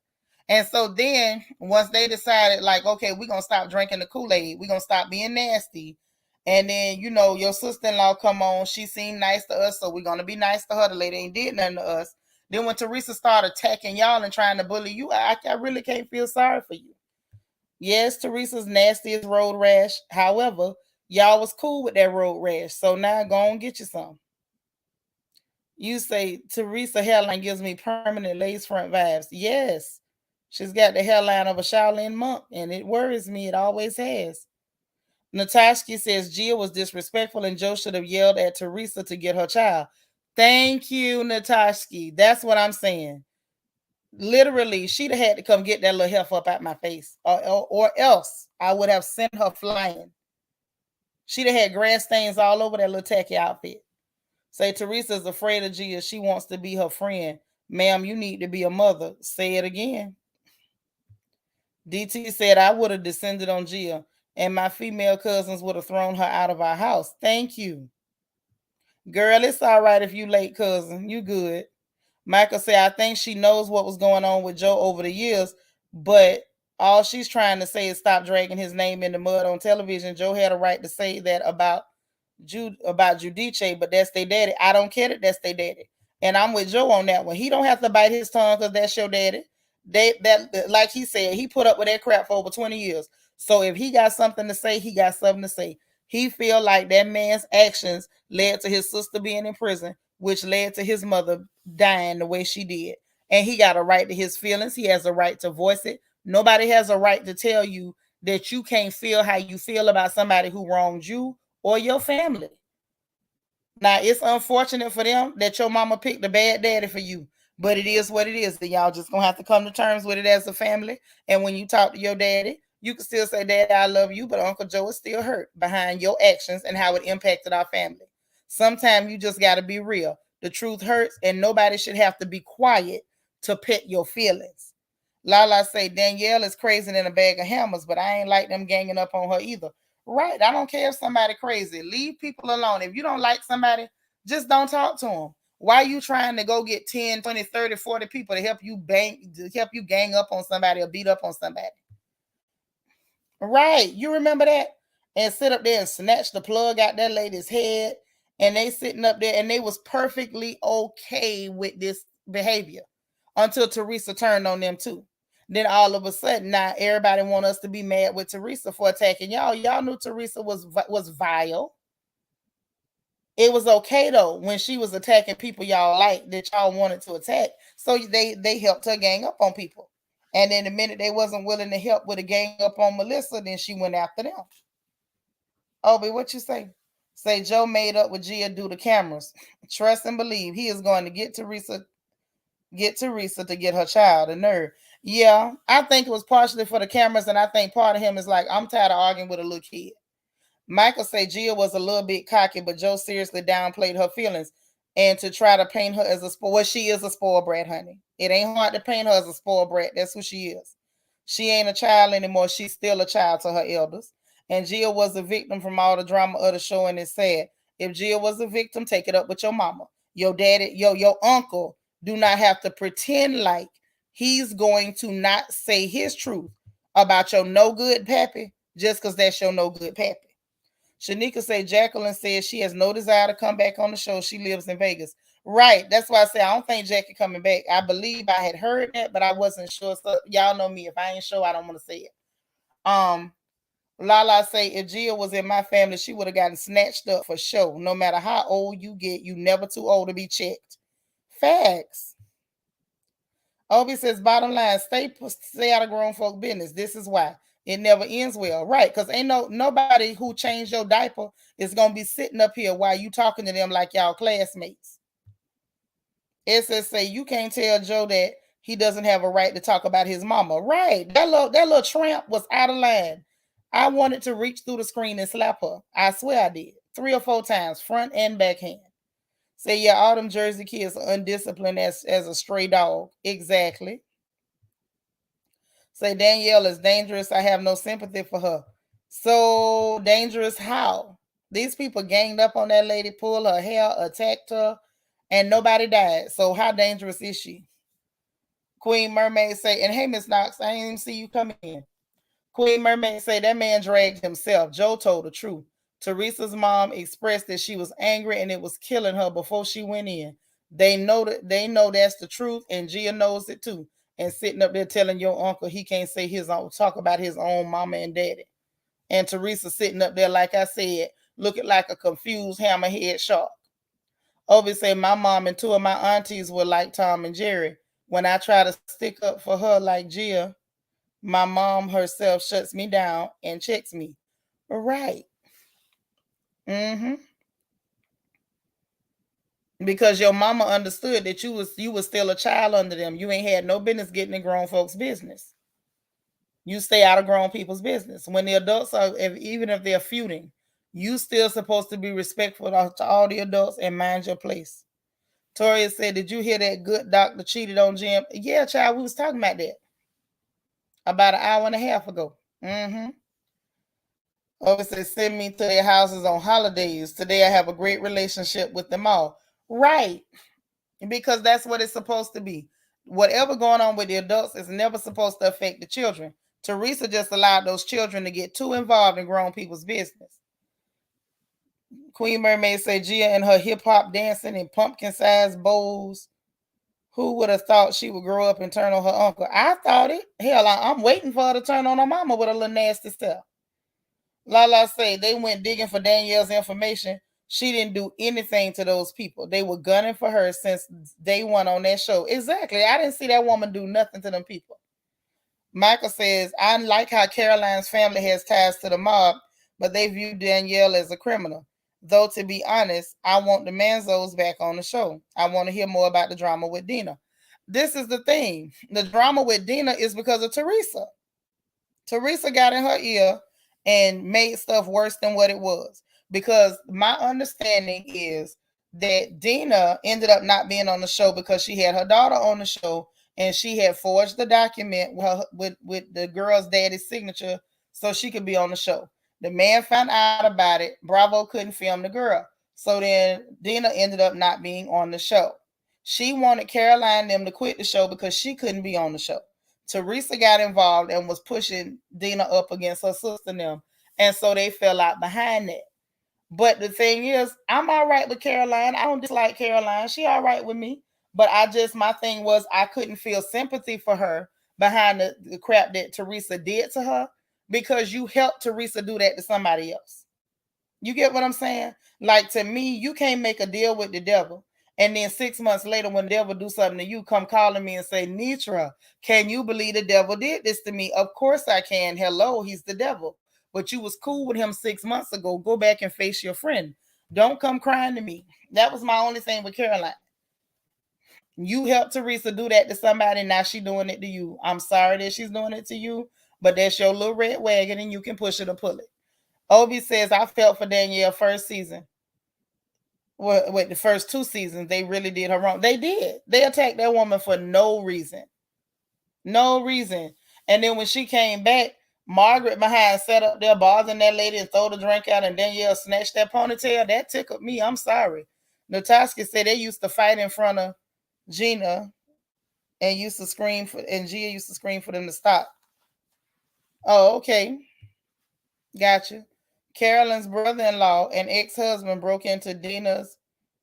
And so then once they decided, like, okay, we're gonna stop drinking the Kool-Aid, we're gonna stop being nasty. And then, your sister-in-law come on, she seemed nice to us, so we're gonna be nice to her. The lady ain't did nothing to us. Then when Teresa started attacking y'all and trying to bully you, I really can't feel sorry for you. Yes, Teresa's nasty as road rash. However, y'all was cool with that road rash. So now go on get you some. You say Teresa hairline gives me permanent lace front vibes. Yes. She's got the hairline of a Shaolin monk, and it worries me. It always has. Natasha says Gia was disrespectful and Joe should have yelled at Teresa to get her child. Thank you, Natasha. That's what I'm saying. Literally, she'd have had to come get that little heifer up out my face, or else I would have sent her flying. She'd have had grass stains all over that little tacky outfit. Say Teresa's afraid of Gia. She wants to be her friend. Ma'am, you need to be a mother. Say it again. DT said I would have descended on Gia and my female cousins would have thrown her out of our house. Thank you. Girl, it's all right if you late, cousin. You good. Michael said, I think she knows what was going on with Joe over the years, but all she's trying to say is stop dragging his name in the mud on television. Joe had a right to say that about Judice, but that's their daddy. I don't care that that's their daddy. And I'm with Joe on that one. He don't have to bite his tongue because that's your daddy. Like he said, he put up with that crap for over 20 years. So if he got something to say, he got something to say. He feel like that man's actions led to his sister being in prison, which led to his mother dying the way she did. And he got a right to his feelings. He has a right to voice it. Nobody has a right to tell you that you can't feel how you feel about somebody who wronged you or your family. Now, it's unfortunate for them that your mama picked a bad daddy for you, but it is what it is. And y'all just gonna have to come to terms with it as a family. And when you talk to your daddy, you can still say, Daddy, I love you, but Uncle Joe is still hurt behind your actions and how it impacted our family. Sometimes you just got to be real. The truth hurts, and nobody should have to be quiet to pet your feelings. Lala say, Danielle is crazy in a bag of hammers, but I ain't like them ganging up on her either. Right. I don't care if somebody crazy. Leave people alone. If you don't like somebody, just don't talk to them. Why are you trying to go get 10, 20, 30, 40 people to help you gang up on somebody or beat up on somebody? Right. You remember that? And sit up there and snatch the plug out that lady's head. And they sitting up there and they was perfectly okay with this behavior until Teresa turned on them too. Then all of a sudden, now everybody want us to be mad with Teresa for attacking y'all. Y'all knew Teresa was vile. It was okay though when she was attacking people y'all like that y'all wanted to attack. So they helped her gang up on people. And then the minute they wasn't willing to help with a gang up on Melissa, then she went after them. Obi, what you say? Say Joe made up with Gia due to cameras. Trust and believe he is going to get Teresa to get her child a nerve. Yeah, I think it was partially for the cameras, and I think part of him is like, I'm tired of arguing with a little kid. Michael say Gia was a little bit cocky, but Joe seriously downplayed her feelings and to try to paint her as a spoiled. Well, she is a spoiled brat, honey. It ain't hard to paint her as a spoiled brat. That's who she is. She ain't a child anymore. She's still a child to her elders. And Gia was a victim from all the drama of the show, and it's sad. If Gia was a victim, take it up with your mama. Your daddy, your uncle do not have to pretend like he's going to not say his truth about your no good pappy just because that's your no good pappy. Shanika say Jacqueline says she has no desire to come back on the show. She lives in Vegas. Right. That's why I say I don't think Jackie coming back. I believe I had heard that, but I wasn't sure. So y'all know me. If I ain't sure, I don't want to say it. Lala say if Gia was in my family, she would have gotten snatched up for sure. No matter how old you get, you never too old to be checked. Facts. Obi says bottom line, stay out of grown folk business. This is why. It never ends well, right? Because ain't nobody who changed your diaper is gonna be sitting up here while you talking to them like y'all classmates. SS say you can't tell Joe that he doesn't have a right to talk about his mama. Right. That little tramp was out of line. I wanted to reach through the screen and slap her. I swear I did. 3 or 4 times, front and backhand. Say, yeah, all them Jersey kids are undisciplined as a stray dog. Exactly. Say, Danielle is dangerous. I have no sympathy for her. So dangerous how? These people ganged up on that lady, pulled her hair, attacked her, and nobody died. So how dangerous is she? Queen Mermaid say, and hey, Miss Knox, I didn't even see you come in. Queen Mermaid say that man dragged himself. Joe told the truth. Teresa's mom expressed that she was angry and it was killing her before she went in. They know that's the truth, and Gia knows it too. And sitting up there telling your uncle he can't say his own, talk about his own mama and daddy. And Teresa sitting up there, like I said, looking like a confused hammerhead shark. Obi say my mom and 2 of my aunties were like Tom and Jerry. When I try to stick up for her like Gia, my mom herself shuts me down and checks me. Right. Mm-hmm. Because your mama understood that you was still a child under them. You ain't had no business getting in grown folks' business. You stay out of grown people's business. When the adults are, even if they're feuding, you still supposed to be respectful to all the adults and mind your place. Toria said, did you hear that good doctor cheated on Jim? Yeah, child, we was talking about that about an hour and a half ago. Mm-hmm. Obviously, send me to their houses on holidays. Today, I have a great relationship with them all. Right. Because that's what it's supposed to be. Whatever going on with the adults is never supposed to affect the children. Teresa just allowed those children to get too involved in grown people's business. Queen Mermaid said Gia and her hip-hop dancing in pumpkin-sized bowls. Who would have thought she would grow up and turn on her uncle? I thought it. Hell, I'm waiting for her to turn on her mama with a little nasty stuff. Lala say they went digging for Danielle's information. She didn't do anything to those people. They were gunning for her since day one on that show. Exactly. I didn't see that woman do nothing to them people. Michael says, I like how Caroline's family has ties to the mob, but they view Danielle as a criminal. Though, to be honest, I want the Manzos back on the show. I want to hear more about the drama with Dina. This is the thing. The drama with Dina is because of Teresa. Teresa got in her ear and made stuff worse than what it was. Because my understanding is that Dina ended up not being on the show because she had her daughter on the show and she had forged the document with the girl's daddy's signature so she could be on the show. The man found out about it. Bravo couldn't film the girl. So then Dina ended up not being on the show. She wanted Caroline and them to quit the show because she couldn't be on the show. Teresa got involved and was pushing Dina up against her sister and them. And so they fell out behind that. But the thing is, I'm all right with Caroline. I don't dislike Caroline. She all right with me. But my thing was I couldn't feel sympathy for her behind the crap that Teresa did to her because you helped Teresa do that to somebody else. You get what I'm saying? Like, to me, you can't make a deal with the devil. And then 6 months later, when the devil do something to you, come calling me and say, Nitra, can you believe the devil did this to me? Of course I can. Hello, he's the devil. But you was cool with him 6 months ago. Go back and face your friend. Don't come crying to me. That was my only thing with Caroline. You helped Teresa do that to somebody, now she doing it to you. I'm sorry that she's doing it to you, but that's your little red wagon and you can push it or pull it. Obi says, I felt for Danielle first season. Well, wait, the first 2 seasons, they really did her wrong. They did. They attacked that woman for no reason. No reason. And then when she came back, Margaret behind set up there bothering that lady and throw the drink out, and Danielle snatched that ponytail. That tickled me. I'm sorry. Natasha said they used to fight in front of Gina and used to scream for, and Gia used to scream for them to stop. Oh, okay. Gotcha. Carolyn's brother-in-law and ex-husband broke into Dina's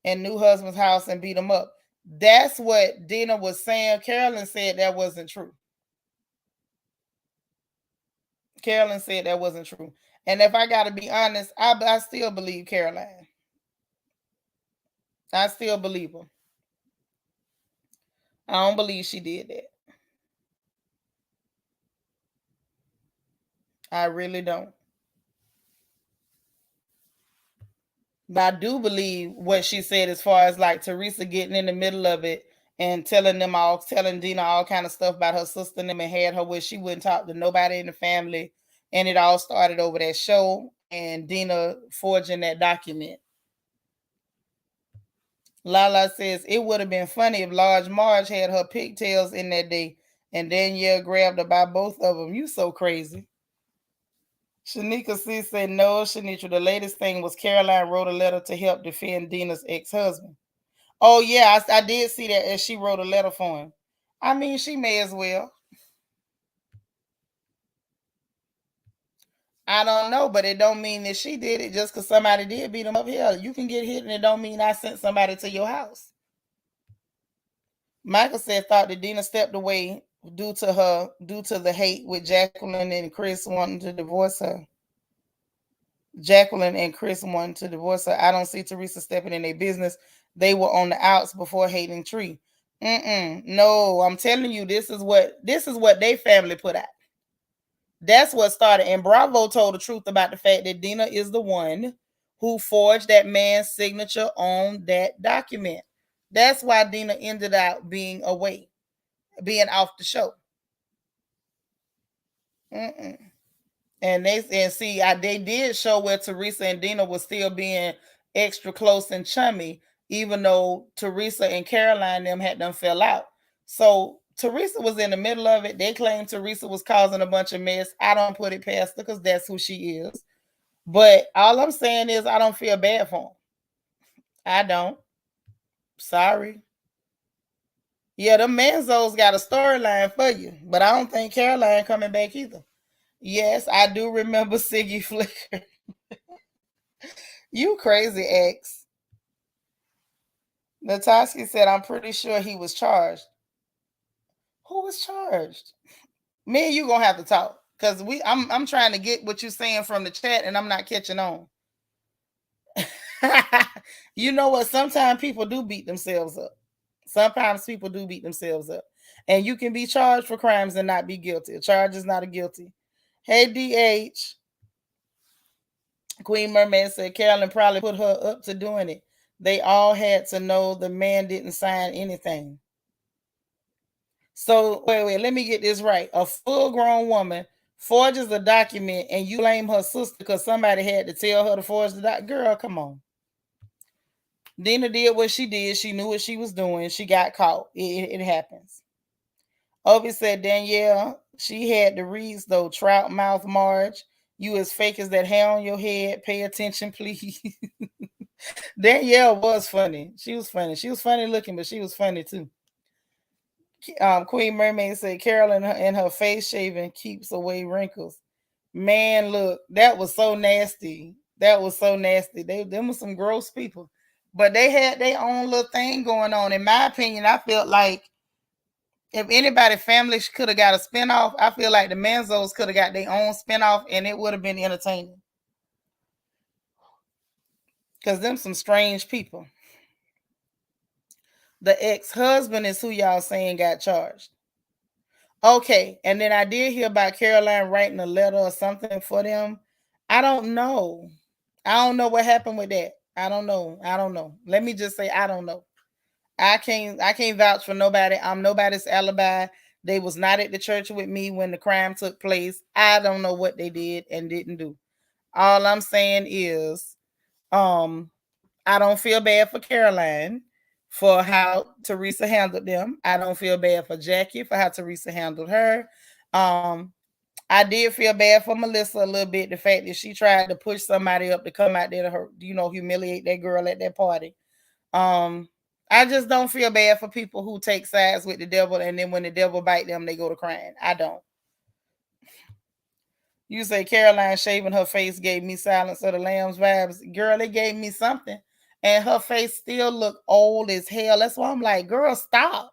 and new husband's house and beat him up. That's what Dina was saying. Carolyn said that wasn't true. Carolyn said that wasn't true. And if I got to be honest, I still believe Caroline. I still believe her. I don't believe she did that. I really don't. But I do believe what she said as far as like Teresa getting in the middle of it and telling Dina all kind of stuff about her sister and them, and had her where she wouldn't talk to nobody in the family. And it all started over that show and Dina forging that document. Lala says it would have been funny if Large Marge had her pigtails in that day and Danielle grabbed her by both of them. You so crazy. Shanika C said, no, Seanitra, the latest thing was Caroline wrote a letter to help defend Dina's ex-husband. Oh, yeah, I did see that, as she wrote a letter for him. I mean, she may as well. I don't know, but it don't mean that she did it just because somebody did beat him up here. You can get hit and it don't mean I sent somebody to your house. Michael said, thought that Dina stepped away due to the hate with Jacqueline and Chris wanting to divorce her. Jacqueline and Chris wanted to divorce her. I don't see Teresa stepping in their business. They were on the outs before hating Tree. No, I'm telling you, this is what they family put out. That's what started. And Bravo told the truth about the fact that Dina is the one who forged that man's signature on that document. That's why Dina ended up being away, being off the show. And they did show where Teresa and Dina was still being extra close and chummy, even though Teresa and Caroline them had done fell out. So Teresa was in the middle of it. They claimed Teresa was causing a bunch of mess. I don't put it past her because that's who she is. But all I'm saying is I don't feel bad for them. I don't. Sorry. Yeah, the Manzos got a storyline for you, but I don't think Caroline coming back either. Yes, I do remember Siggy Flicker. You crazy ex. Natasha said, I'm pretty sure he was charged. Who was charged? Me and you gonna have to talk. Because I'm trying to get what you're saying from the chat and I'm not catching on. You know what? Sometimes people do beat themselves up. Sometimes people do beat themselves up. And you can be charged for crimes and not be guilty. A charge is not a guilty. Hey, DH. Queen Mermaid said Carolyn probably put her up to doing it. They all had to know the man didn't sign anything. So, wait, let me get this right. A full-grown woman forges a document and you blame her sister because somebody had to tell her to forge the document. Girl, come on. Dina did what she did. She knew what she was doing. She got caught. It happens. Obi said, Danielle, she had the reads though. Trout mouth Marge. You as fake as that hair on your head. Pay attention, please. Danielle was funny. She was funny. She was funny looking, but she was funny too. Queen Mermaid said Carolyn and her face shaving keeps away wrinkles. Man, look, that was so nasty. That was so nasty. Them were some gross people. But they had their own little thing going on. In my opinion, I felt like If anybody family could have got a spinoff, I feel like the Manzos could have got their own spinoff and it would have been entertaining. Because them some strange people. The ex-husband is who y'all saying got charged. Okay, and then I did hear about Caroline writing a letter or something for them. I don't know. I don't know what happened with that. I don't know. Let me just say I don't know. I can't vouch for nobody. I'm nobody's alibi. They was not at the church with me when the crime took place. I don't know what they did and didn't do. All I'm saying is, I don't feel bad for Caroline for how Teresa handled them. I don't feel bad for Jackie for how Teresa handled her. I did feel bad for Melissa a little bit. The fact that she tried to push somebody up to come out there to her, humiliate that girl at that party. I just don't feel bad for people who take sides with the devil, and then when the devil bite them, they go to crying. I don't. You say Caroline shaving her face gave me Silence of the Lambs vibes. Girl, it gave me something. And her face still look old as hell. That's why I'm like, girl, stop.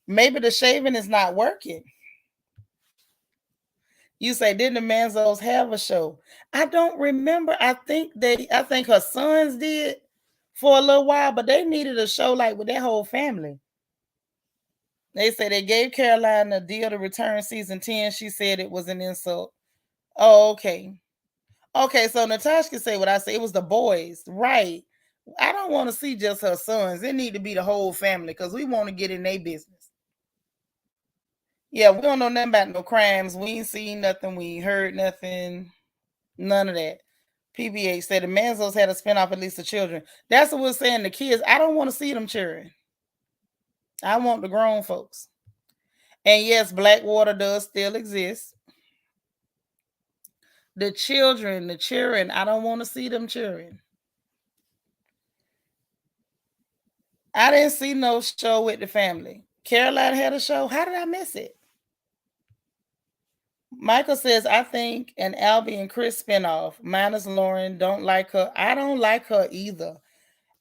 Maybe the shaving is not working. You say, didn't the Manzos have a show? I don't remember. I think her sons did for a little while, but they needed a show like with that whole family. They say they gave Caroline a deal to return season 10. She said it was an insult. Oh, okay. Okay, so Natasha can say what I say. It was the boys, right? I don't want to see just her sons. It need to be the whole family because we want to get in their business. Yeah, we don't know nothing about no crimes. We ain't seen nothing. We ain't heard nothing. None of that. PBH said the Manzos had a spinoff at least the children. That's what we're saying. The kids, I don't want to see them cheering. I want the grown folks. And yes, Blackwater does still exist. The children, the cheering, I don't want to see them cheering. I didn't see no show with the family. Caroline had a show. How did I miss it? Michael says, I think an Albie and Chris spinoff. Minus Lauren, don't like her. I don't like her either.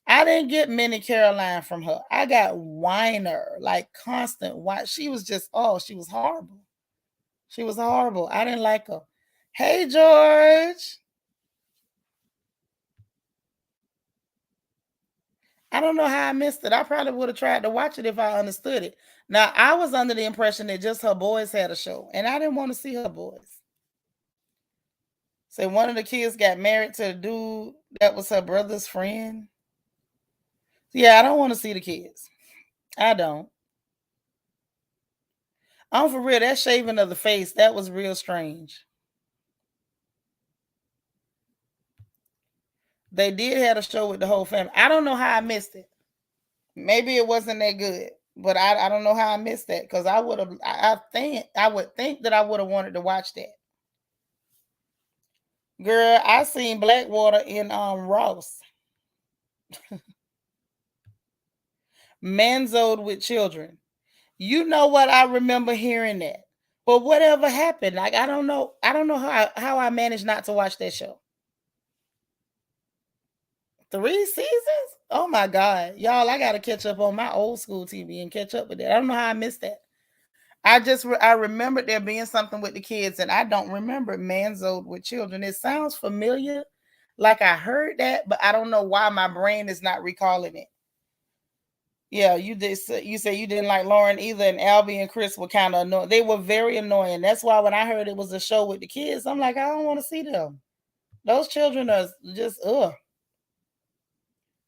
I didn't get many Caroline from her. I got whiner, like constant whine. She was just, she was horrible. She was horrible. I didn't like her. Hey, George. I don't know how I missed it. I probably would have tried to watch it if I understood it. Now, I was under the impression that just her boys had a show, and I didn't want to see her boys. So one of the kids got married to a dude that was her brother's friend. Yeah, I don't want to see the kids. I don't. I'm for real. That shaving of the face, that was real strange. They did have a show with the whole family. I don't know how I missed it. Maybe it wasn't that good, but I don't know how I missed that because I would have. I would think that I would have wanted to watch that. Girl, I seen Blackwater in Ross. Manzoed with children. You know what? I remember hearing that. But whatever happened, like I don't know how I managed not to watch that show. 3 seasons? Oh my God. Y'all, I gotta catch up on my old school TV and catch up with that. I don't know how I missed that. I remembered there being something with the kids, and I don't remember Manzoed with children. It sounds familiar, like I heard that, but I don't know why my brain is not recalling it. Yeah, you did. You say you didn't like Lauren either, and Albie and Chris were kind of annoying. They were very annoying. That's why when I heard it was a show with the kids, I'm like, I don't want to see them. Those children are just ugh.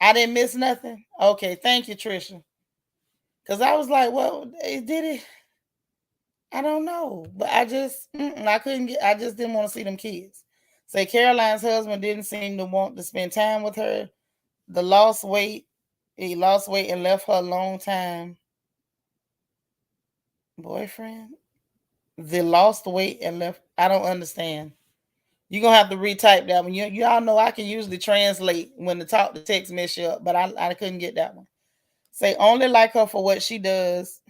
I didn't miss nothing. Okay, thank you, Trisha. Because I was like, well, did it? I don't know, but I couldn't get. I just didn't want to see them kids. Say Caroline's husband didn't seem to want to spend time with her. The lost weight. He lost weight and left her a long time. Boyfriend? The lost weight and left. I don't understand. You're gonna have to retype that one. You all know I can usually translate when the text mess you up, but I couldn't get that one. Say only like her for what she does.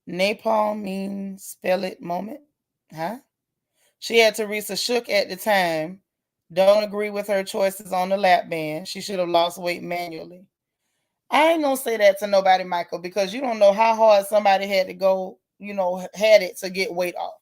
Napalm means spell it moment. Huh? She had Teresa shook at the time. Don't agree with her choices on the lap band. She should have lost weight manually. I ain't gonna say that to nobody, Michael, because you don't know how hard somebody had to go, had it to get weight off.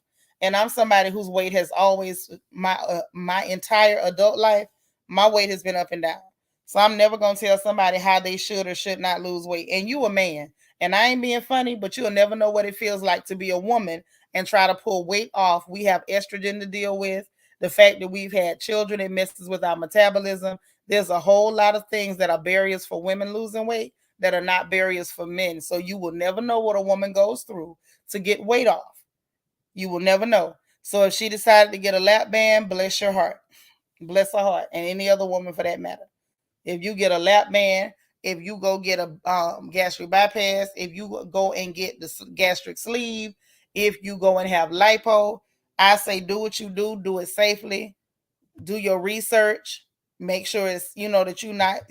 And I'm somebody whose weight has always my entire adult life, my weight has been up and down. So I'm never gonna tell somebody how they should or should not lose weight. And you a man, and I ain't being funny, but you'll never know what it feels like to be a woman and try to pull weight off. We have estrogen to deal with. The fact that we've had children, it messes with our metabolism. There's a whole lot of things that are barriers for women losing weight that are not barriers for men. So you will never know what a woman goes through to get weight off. You will never know. So if she decided to get a lap band, bless your heart. Bless her heart. And any other woman for that matter. If you get a lap band, if you go get a gastric bypass, if you go and get the gastric sleeve, if you go and have lipo, I say do what you do it safely, do your research, make sure it's that you're not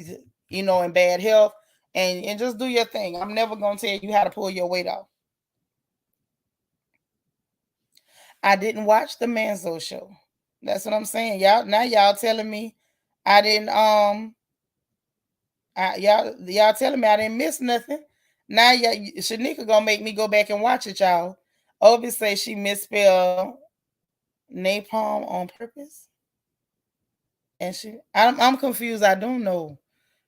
in bad health, and just do your thing. I'm never gonna tell you how to pull your weight off. I didn't watch the Manzo show. That's what I'm saying. Y'all telling me I didn't y'all telling me I didn't miss nothing. Now Shanika gonna make me go back and watch it, y'all. Obi say she misspelled napalm on purpose. And I'm confused. I don't know.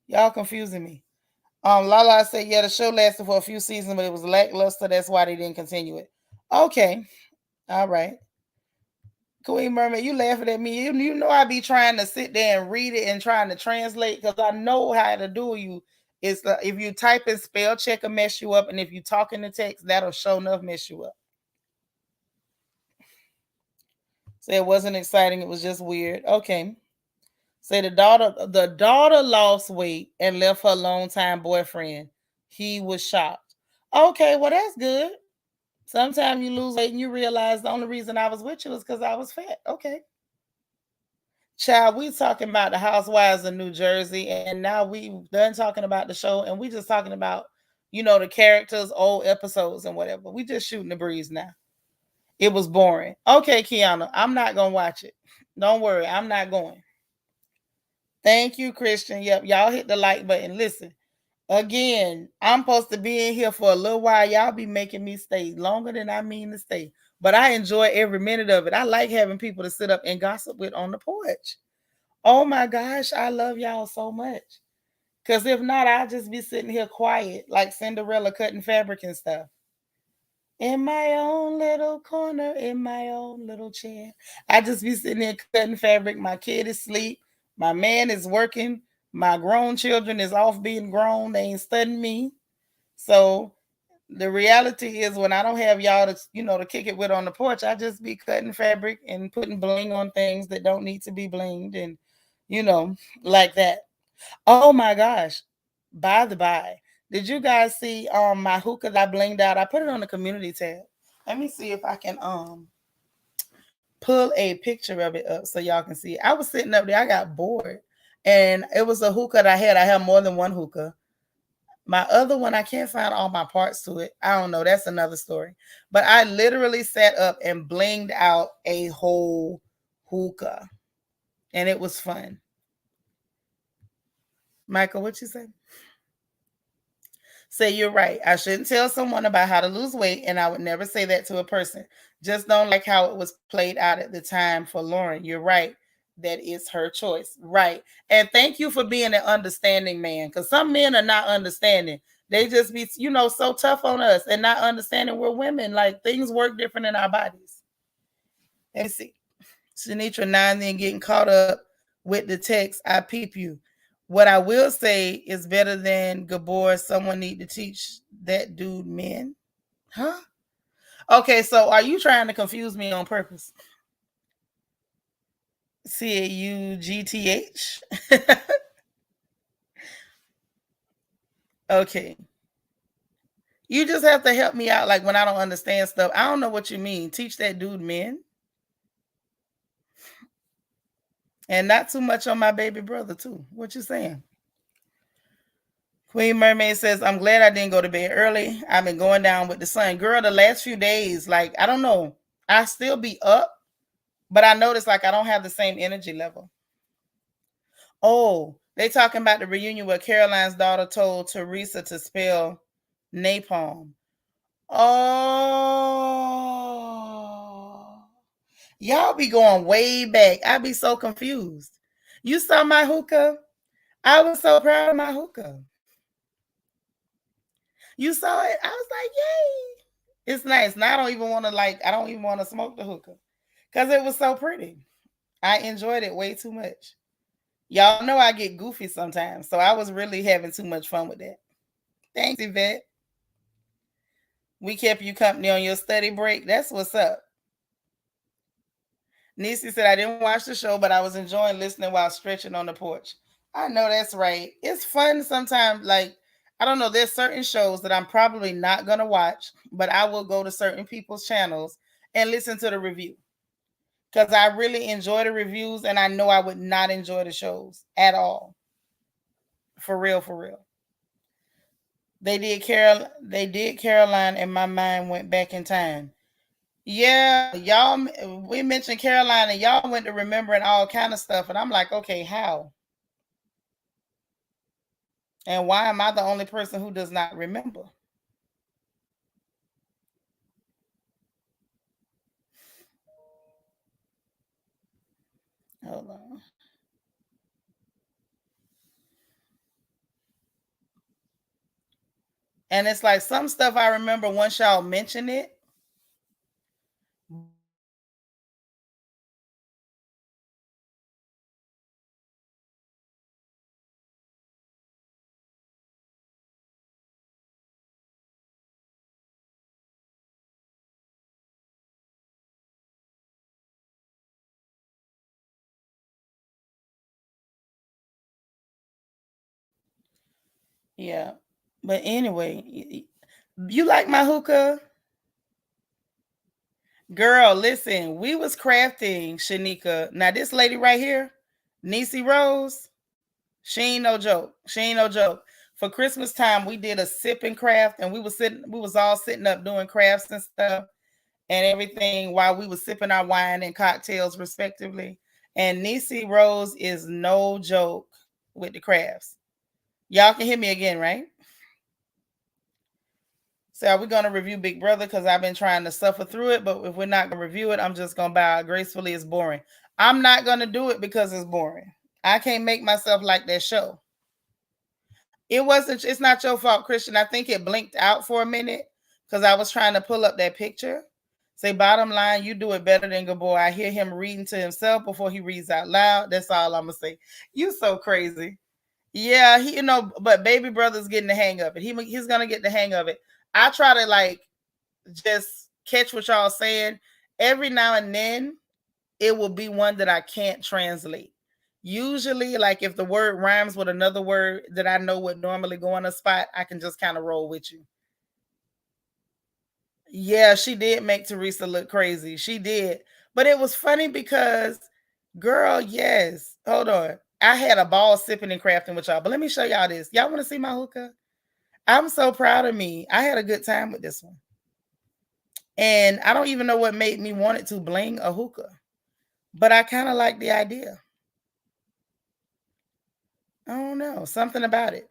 Y'all confusing me. Lala said, yeah, the show lasted for a few seasons, but it was lackluster. That's why they didn't continue it. Okay. All right. Queen Mermaid, you laughing at me. You know I be trying to sit there and read it and trying to translate because I know how to do you. It's if you type in spell check will mess you up, and if you talk in the text, that'll show enough mess you up. So it wasn't exciting, it was just weird. Okay. Say the daughter lost weight and left her longtime boyfriend. He was shocked. Okay, well that's good. Sometimes you lose weight and you realize the only reason I was with you was because I was fat. Okay. Child, we talking about the Housewives of New Jersey, and now we done talking about the show, and we just talking about, the characters, old episodes, and whatever. We just shooting the breeze now. It was boring. Okay, Kiana, I'm not gonna watch it. Don't worry, I'm not going. Thank you, Christian. Yep, y'all hit the like button. Listen, again, I'm supposed to be in here for a little while. Y'all be making me stay longer than I mean to stay. But I enjoy every minute of it. I like having people to sit up and gossip with on the porch. Oh my gosh, I love y'all so much. Because if not, I'll just be sitting here quiet like Cinderella cutting fabric and stuff. In my own little corner, in my own little chair. I just be sitting there cutting fabric. My kid is asleep. My man is working. My grown children is off being grown. They ain't studying me. So the reality is when I don't have y'all to kick it with on the porch, I just be cutting fabric and putting bling on things that don't need to be blinged and like that. Oh my gosh. By the by, did you guys see my hookah that I blinged out? I put it on the community tab. Let me see if I can pull a picture of it up so y'all can see it. I was sitting up there, I got bored. And it was a hookah that I had. I have more than one hookah. My other one, I can't find all my parts to it. I don't know. That's another story. But I literally sat up and blinged out a whole hookah. And it was fun. Michael, what you say? Say you're right. I shouldn't tell someone about how to lose weight, and I would never say that to a person. Just don't like how it was played out at the time for Lauren. You're right. That is her choice. Right. And thank you for being an understanding man, because some men are not understanding. They just be, so tough on us and not understanding we're women. Like things work different in our bodies. Let's see. Seanitra 9 then getting caught up with the text. I peep you. What I will say is better than Gabor. Someone need to teach that dude men. Huh? Okay, so are you trying to confuse me on purpose? CAUGTH? Okay. You just have to help me out like when I don't understand stuff. I don't know what you mean. Teach that dude men. And not too much on my baby brother too. What you saying? Queen Mermaid says, I'm glad I didn't go to bed early. I've been going down with the sun. Girl, the last few days, like, I don't know. I still be up, but I notice like I don't have the same energy level. Oh, They talking about the reunion where Caroline's daughter told Teresa to spell napalm. Oh, y'all be going way back. I be so confused. You saw my hookah? I was so proud of my hookah. You saw it? I was like, yay. It's nice. Now I don't even want to I don't even want to smoke the hookah because it was so pretty. I enjoyed it way too much. Y'all know I get goofy sometimes, so I was really having too much fun with that. Thanks, Yvette. We kept you company on your study break. That's what's up. Nisi said, I didn't watch the show, but I was enjoying listening while stretching on the porch. I know that's right. It's fun sometimes. I don't know, there's certain shows that I'm probably not going to watch, but I will go to certain people's channels and listen to the review because I really enjoy the reviews and I know I would not enjoy the shows at all. For real, for real. They did Caroline and my mind went back in time. Yeah, y'all, we mentioned Caroline and y'all went to remembering all kind of stuff. And I'm like, okay, how? And why am I the only person who does not remember? Hold on. And it's like some stuff I remember once y'all mention it. Yeah. But anyway, you like my hookah? Girl, listen, we was crafting, Seanitra. Now this lady right here, Nisi Rose, she ain't no joke. She ain't no joke. For Christmas time, we did a sip and craft, and we was all sitting up doing crafts and stuff and everything while we was sipping our wine and cocktails respectively. And Nisi Rose is no joke with the crafts. Y'all can hear me again, right? So are we going to review Big Brother? Because I've been trying to suffer through it, but if we're not going to review it, I'm just going to bow out gracefully. It's boring. I'm not going to do it because it's boring. I can't make myself like that show. It's not your fault, Christian. I think it blinked out for a minute because I was trying to pull up that picture. Say, bottom line, you do it better than good boy. I hear him reading to himself before he reads out loud. That's all I'm going to say. You so crazy. Yeah, but baby brother's getting the hang of it. He's going to get the hang of it. I try to just catch what y'all saying. Every now and then, it will be one that I can't translate. Usually, if the word rhymes with another word that I know would normally go on a spot, I can just kind of roll with you. Yeah, she did make Teresa look crazy. She did. But it was funny because, girl, yes. Hold on. I had a ball sipping and crafting with y'all. But let me show y'all this. Y'all want to see my hookah? I'm so proud of me. I had a good time with this one. And I don't even know what made me want it to bling a hookah. But I kind of like the idea. I don't know. Something about it.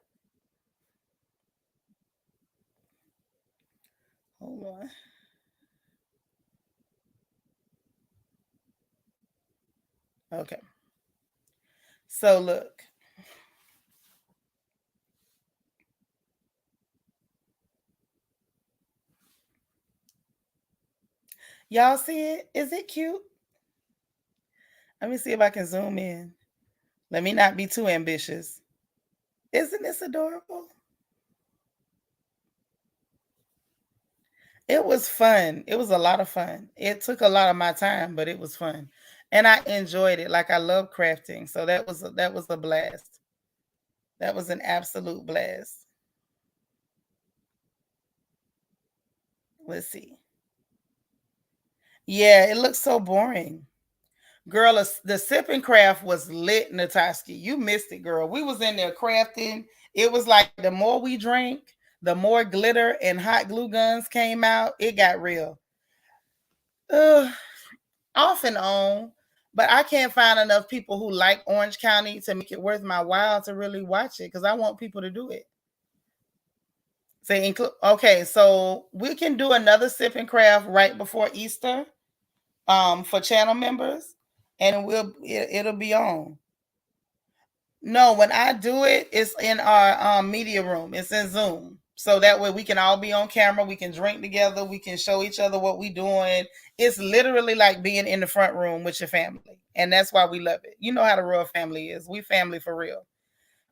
Hold on. Okay. So look. Y'all see it? Is it cute? Let me see if I can zoom in. Let me not be too ambitious. Isn't this adorable? It was fun. It was a lot of fun. It took a lot of my time, but it was fun. And I enjoyed it. I love crafting. So that was a blast. That was an absolute blast. Let's see. Yeah, it looks so boring. Girl, the sipping craft was lit, Natasky. You missed it, girl. We was in there crafting. It was like the more we drank, the more glitter and hot glue guns came out. It got real. Off and on. But I can't find enough people who like Orange County to make it worth my while to really watch it, because I want people to do it. Say include. Okay, so we can do another sip and craft right before Easter, for channel members, and it'll be on. No, when I do it, it's in our media room. It's in Zoom. So that way we can all be on camera. We can drink together. We can show each other what we're doing. It's literally like being in the front room with your family. And that's why we love it. You know how the royal family is. We family for real.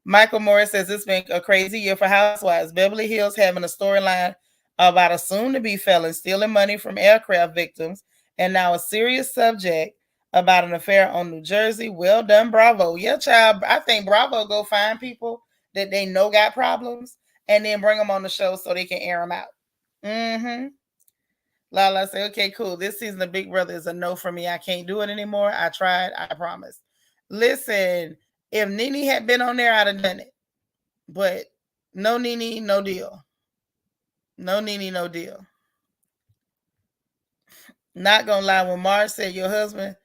Michael Morris says it's been a crazy year for housewives. Beverly Hills having a storyline about a soon-to-be felon stealing money from aircraft victims, and now a serious subject about an affair on New Jersey. Well done, Bravo. Yeah, child. I think Bravo go find people that they know got problems and then bring them on the show so they can air them out. Mm-hmm. Lala say, okay, cool. This season of Big Brother is a no for me. I can't do it anymore. I tried. I promise. Listen, if Nene had been on there, I'd have done it. But no Nene, no deal. No Nene, no deal. Not gonna lie, when Mars said your husband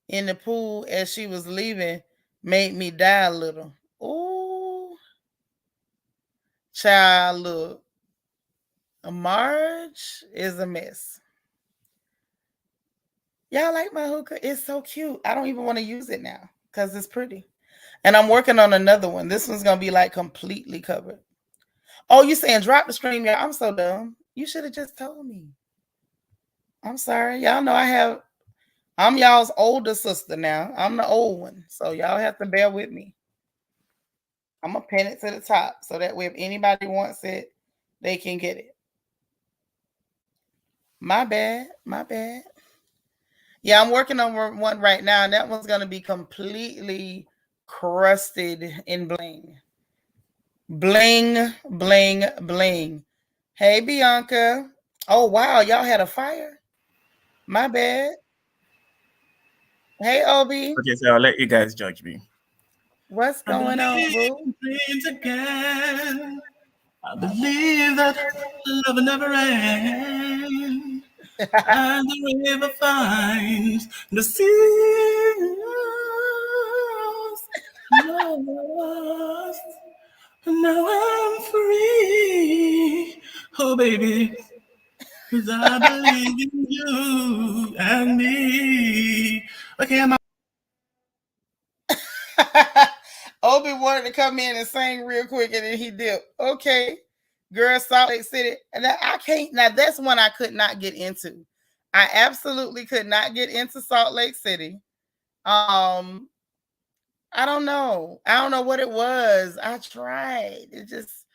in the pool as she was leaving made me die a little. Ooh. Child, look. Marge is a mess. Y'all like my hookah? It's so cute. I don't even want to use it now because it's pretty. And I'm working on another one. This one's going to be like completely covered. Oh, you saying drop the stream? Yeah, I'm so dumb. You should have just told me. I'm sorry. Y'all know I'm y'all's older sister now. I'm the old one. So y'all have to bear with me. I'm going to pin it to the top so that way if anybody wants it, they can get it. My bad. My bad. Yeah, I'm working on one right now, and that one's going to be completely crusted in bling. Bling, bling, bling. Hey, Bianca. Oh, wow. Y'all had a fire? My bad. Hey, Obi. Okay, so I'll let you guys judge me. What's going on, boo? Again. I believe that love will never end. And the river finds the sea lost. Now I'm free. Oh, baby. Cause I believe in you and me. Okay, I'm Obi wanted to come in and sing real quick, and then he dipped. Okay, girl, Salt Lake City, and I can't. Now that's one I could not get into. I absolutely could not get into Salt Lake City. I don't know. I don't know what it was. I tried. It just,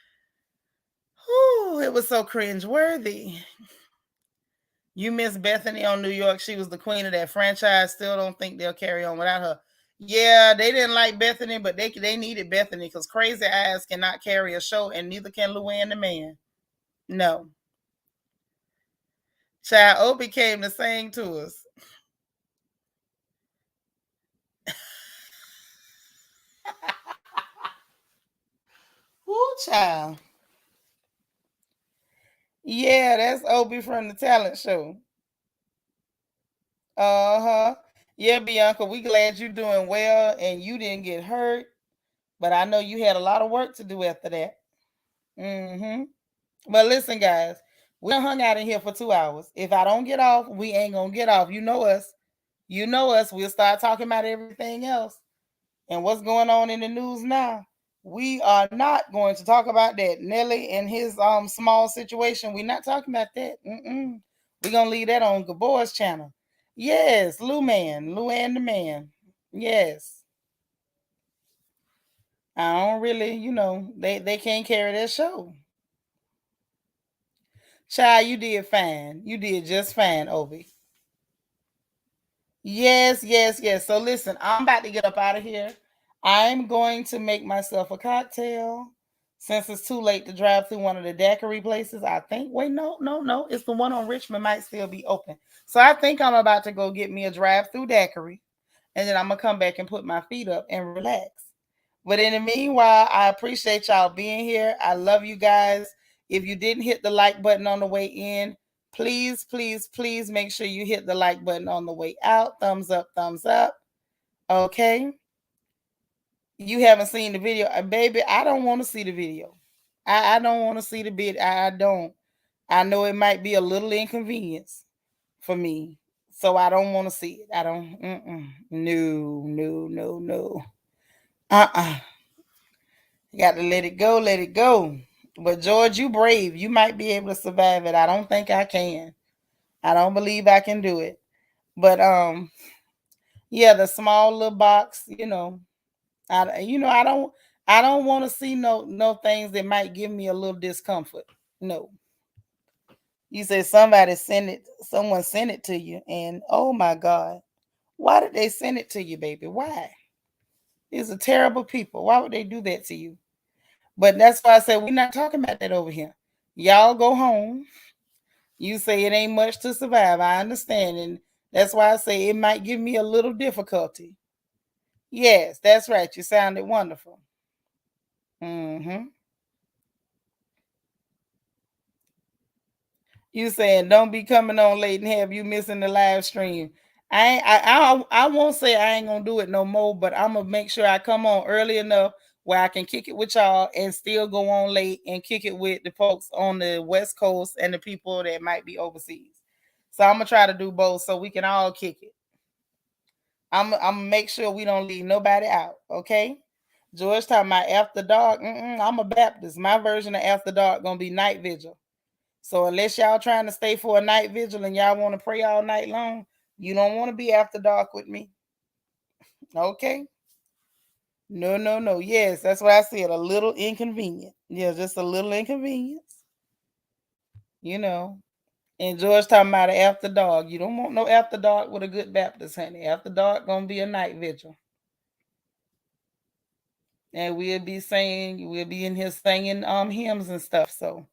it was so cringe-worthy. You miss Bethany on New York. She was the queen of that franchise. Still don't think they'll carry on without her. Yeah, they didn't like Bethany, but they needed Bethany because Crazy Eyes cannot carry a show, and neither can Luann the Man. No. Child, Obi came to sing to us. Ooh, child. Yeah, that's Obi from the talent show. Uh-huh. Yeah, Bianca, we glad you're doing well and you didn't get hurt. But I know you had a lot of work to do after that. Mm-hmm. But listen, guys, we hung out in here for 2 hours. If I don't get off, we ain't gonna get off. You know us. You know us. We'll start talking about everything else. And what's going on in the news now? We are not going to talk about that. Nelly and his small situation. We're not talking about that. We're gonna leave that on Gabor's channel. Yes, Lou and the Man. Yes. I don't really, they can't carry that show. Child, you did fine. You did just fine, Obi. Yes, yes, yes. So listen, I'm about to get up out of here. I'm going to make myself a cocktail since it's too late to drive through one of the daiquiri places. I think. Wait, no, no, no. It's the one on Richmond might still be open. So I think I'm about to go get me a drive-through daiquiri, and then I'm gonna come back and put my feet up and relax. But in the meanwhile, I appreciate y'all being here. I love you guys. If you didn't hit the like button on the way in, please, please, please make sure you hit the like button on the way out. Thumbs up, thumbs up. Okay, you haven't seen the video, baby. I don't want to see the video. I don't want to see the bit. I don't. I know it might be a little inconvenience for me, so I don't want to see it. I don't. No, no, no, no. Uh. Got to let it go. Let it go. But George, you brave. You might be able to survive it. I don't think I can. I don't believe I can do it. But yeah, the small little box. I don't want to see no things that might give me a little discomfort. No. You said someone sent it to you, and oh my God, why did they send it to you, baby? Why? These are terrible people. Why would they do that to you? But that's why I said we're not talking about that over here. Y'all go home. You say it ain't much to survive. I understand, and that's why I say it might give me a little difficulty. Yes, that's right. You sounded wonderful. Mm-hmm. You saying don't be coming on late and have you missing the live stream. I won't say I ain't gonna do it no more, but I'm gonna make sure I come on early enough where I can kick it with y'all and still go on late and kick it with the folks on the West Coast and the people that might be overseas. So I'm gonna try to do both so we can all kick it. I'm gonna make sure we don't leave nobody out. Okay. George talking about after dark. I'm a Baptist. My version of after dark gonna be night vigil. So unless y'all trying to stay for a night vigil and y'all want to pray all night long, you don't want to be after dark with me. Okay? No, no, no. Yes, that's what I said. A little inconvenient. Yeah, just a little inconvenience. You know. And George talking about an after dark. You don't want no after dark with a good Baptist, honey. After dark gonna be a night vigil. And we'll be in here singing hymns and stuff. So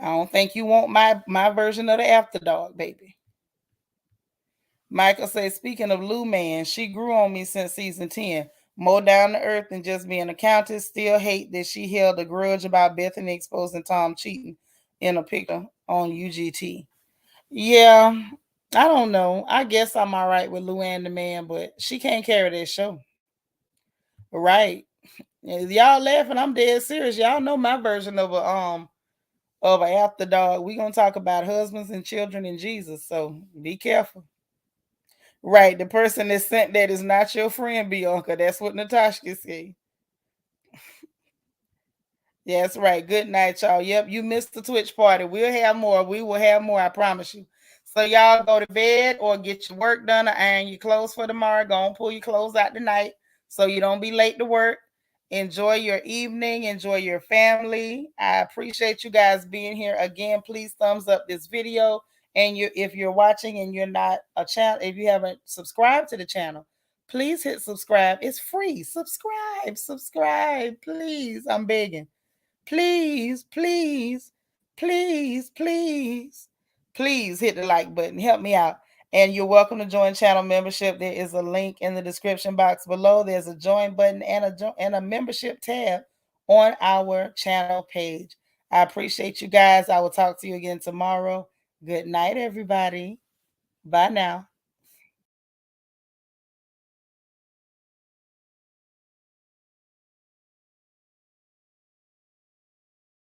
I don't think you want my version of the after dark, baby. Michael says, speaking of Lou Man, she grew on me since season 10. More down to earth than just being a countess. Still hate that she held a grudge about Bethany exposing Tom cheating in a picture on UGT. Yeah, I don't know. I guess I'm all right with Luann the Man, but she can't carry that show. Right. Y'all laughing. I'm dead serious. Y'all know my version of a after dog. We gonna talk about husbands and children and Jesus. So be careful. Right. The person that sent that is not your friend, Bianca. That's what Natasha said. That's right. Good night, y'all. Yep, you missed the Twitch party. We'll have more. We will have more, I promise you. So y'all go to bed or get your work done or iron your clothes for tomorrow. Go and pull your clothes out tonight so you don't be late to work. Enjoy your evening. Enjoy your family. I appreciate you guys being here. Again, please thumbs up this video. And if you're watching and you're not a channel, if you haven't subscribed to the channel, please hit subscribe. It's free. Subscribe, please. I'm begging. Please, please, please, please, please hit the like button. Help me out. And you're welcome to join channel membership. There is a link in the description box below. There's a join button and a membership tab on our channel page. I appreciate you guys. I will talk to you again tomorrow. Good night, everybody. Bye now.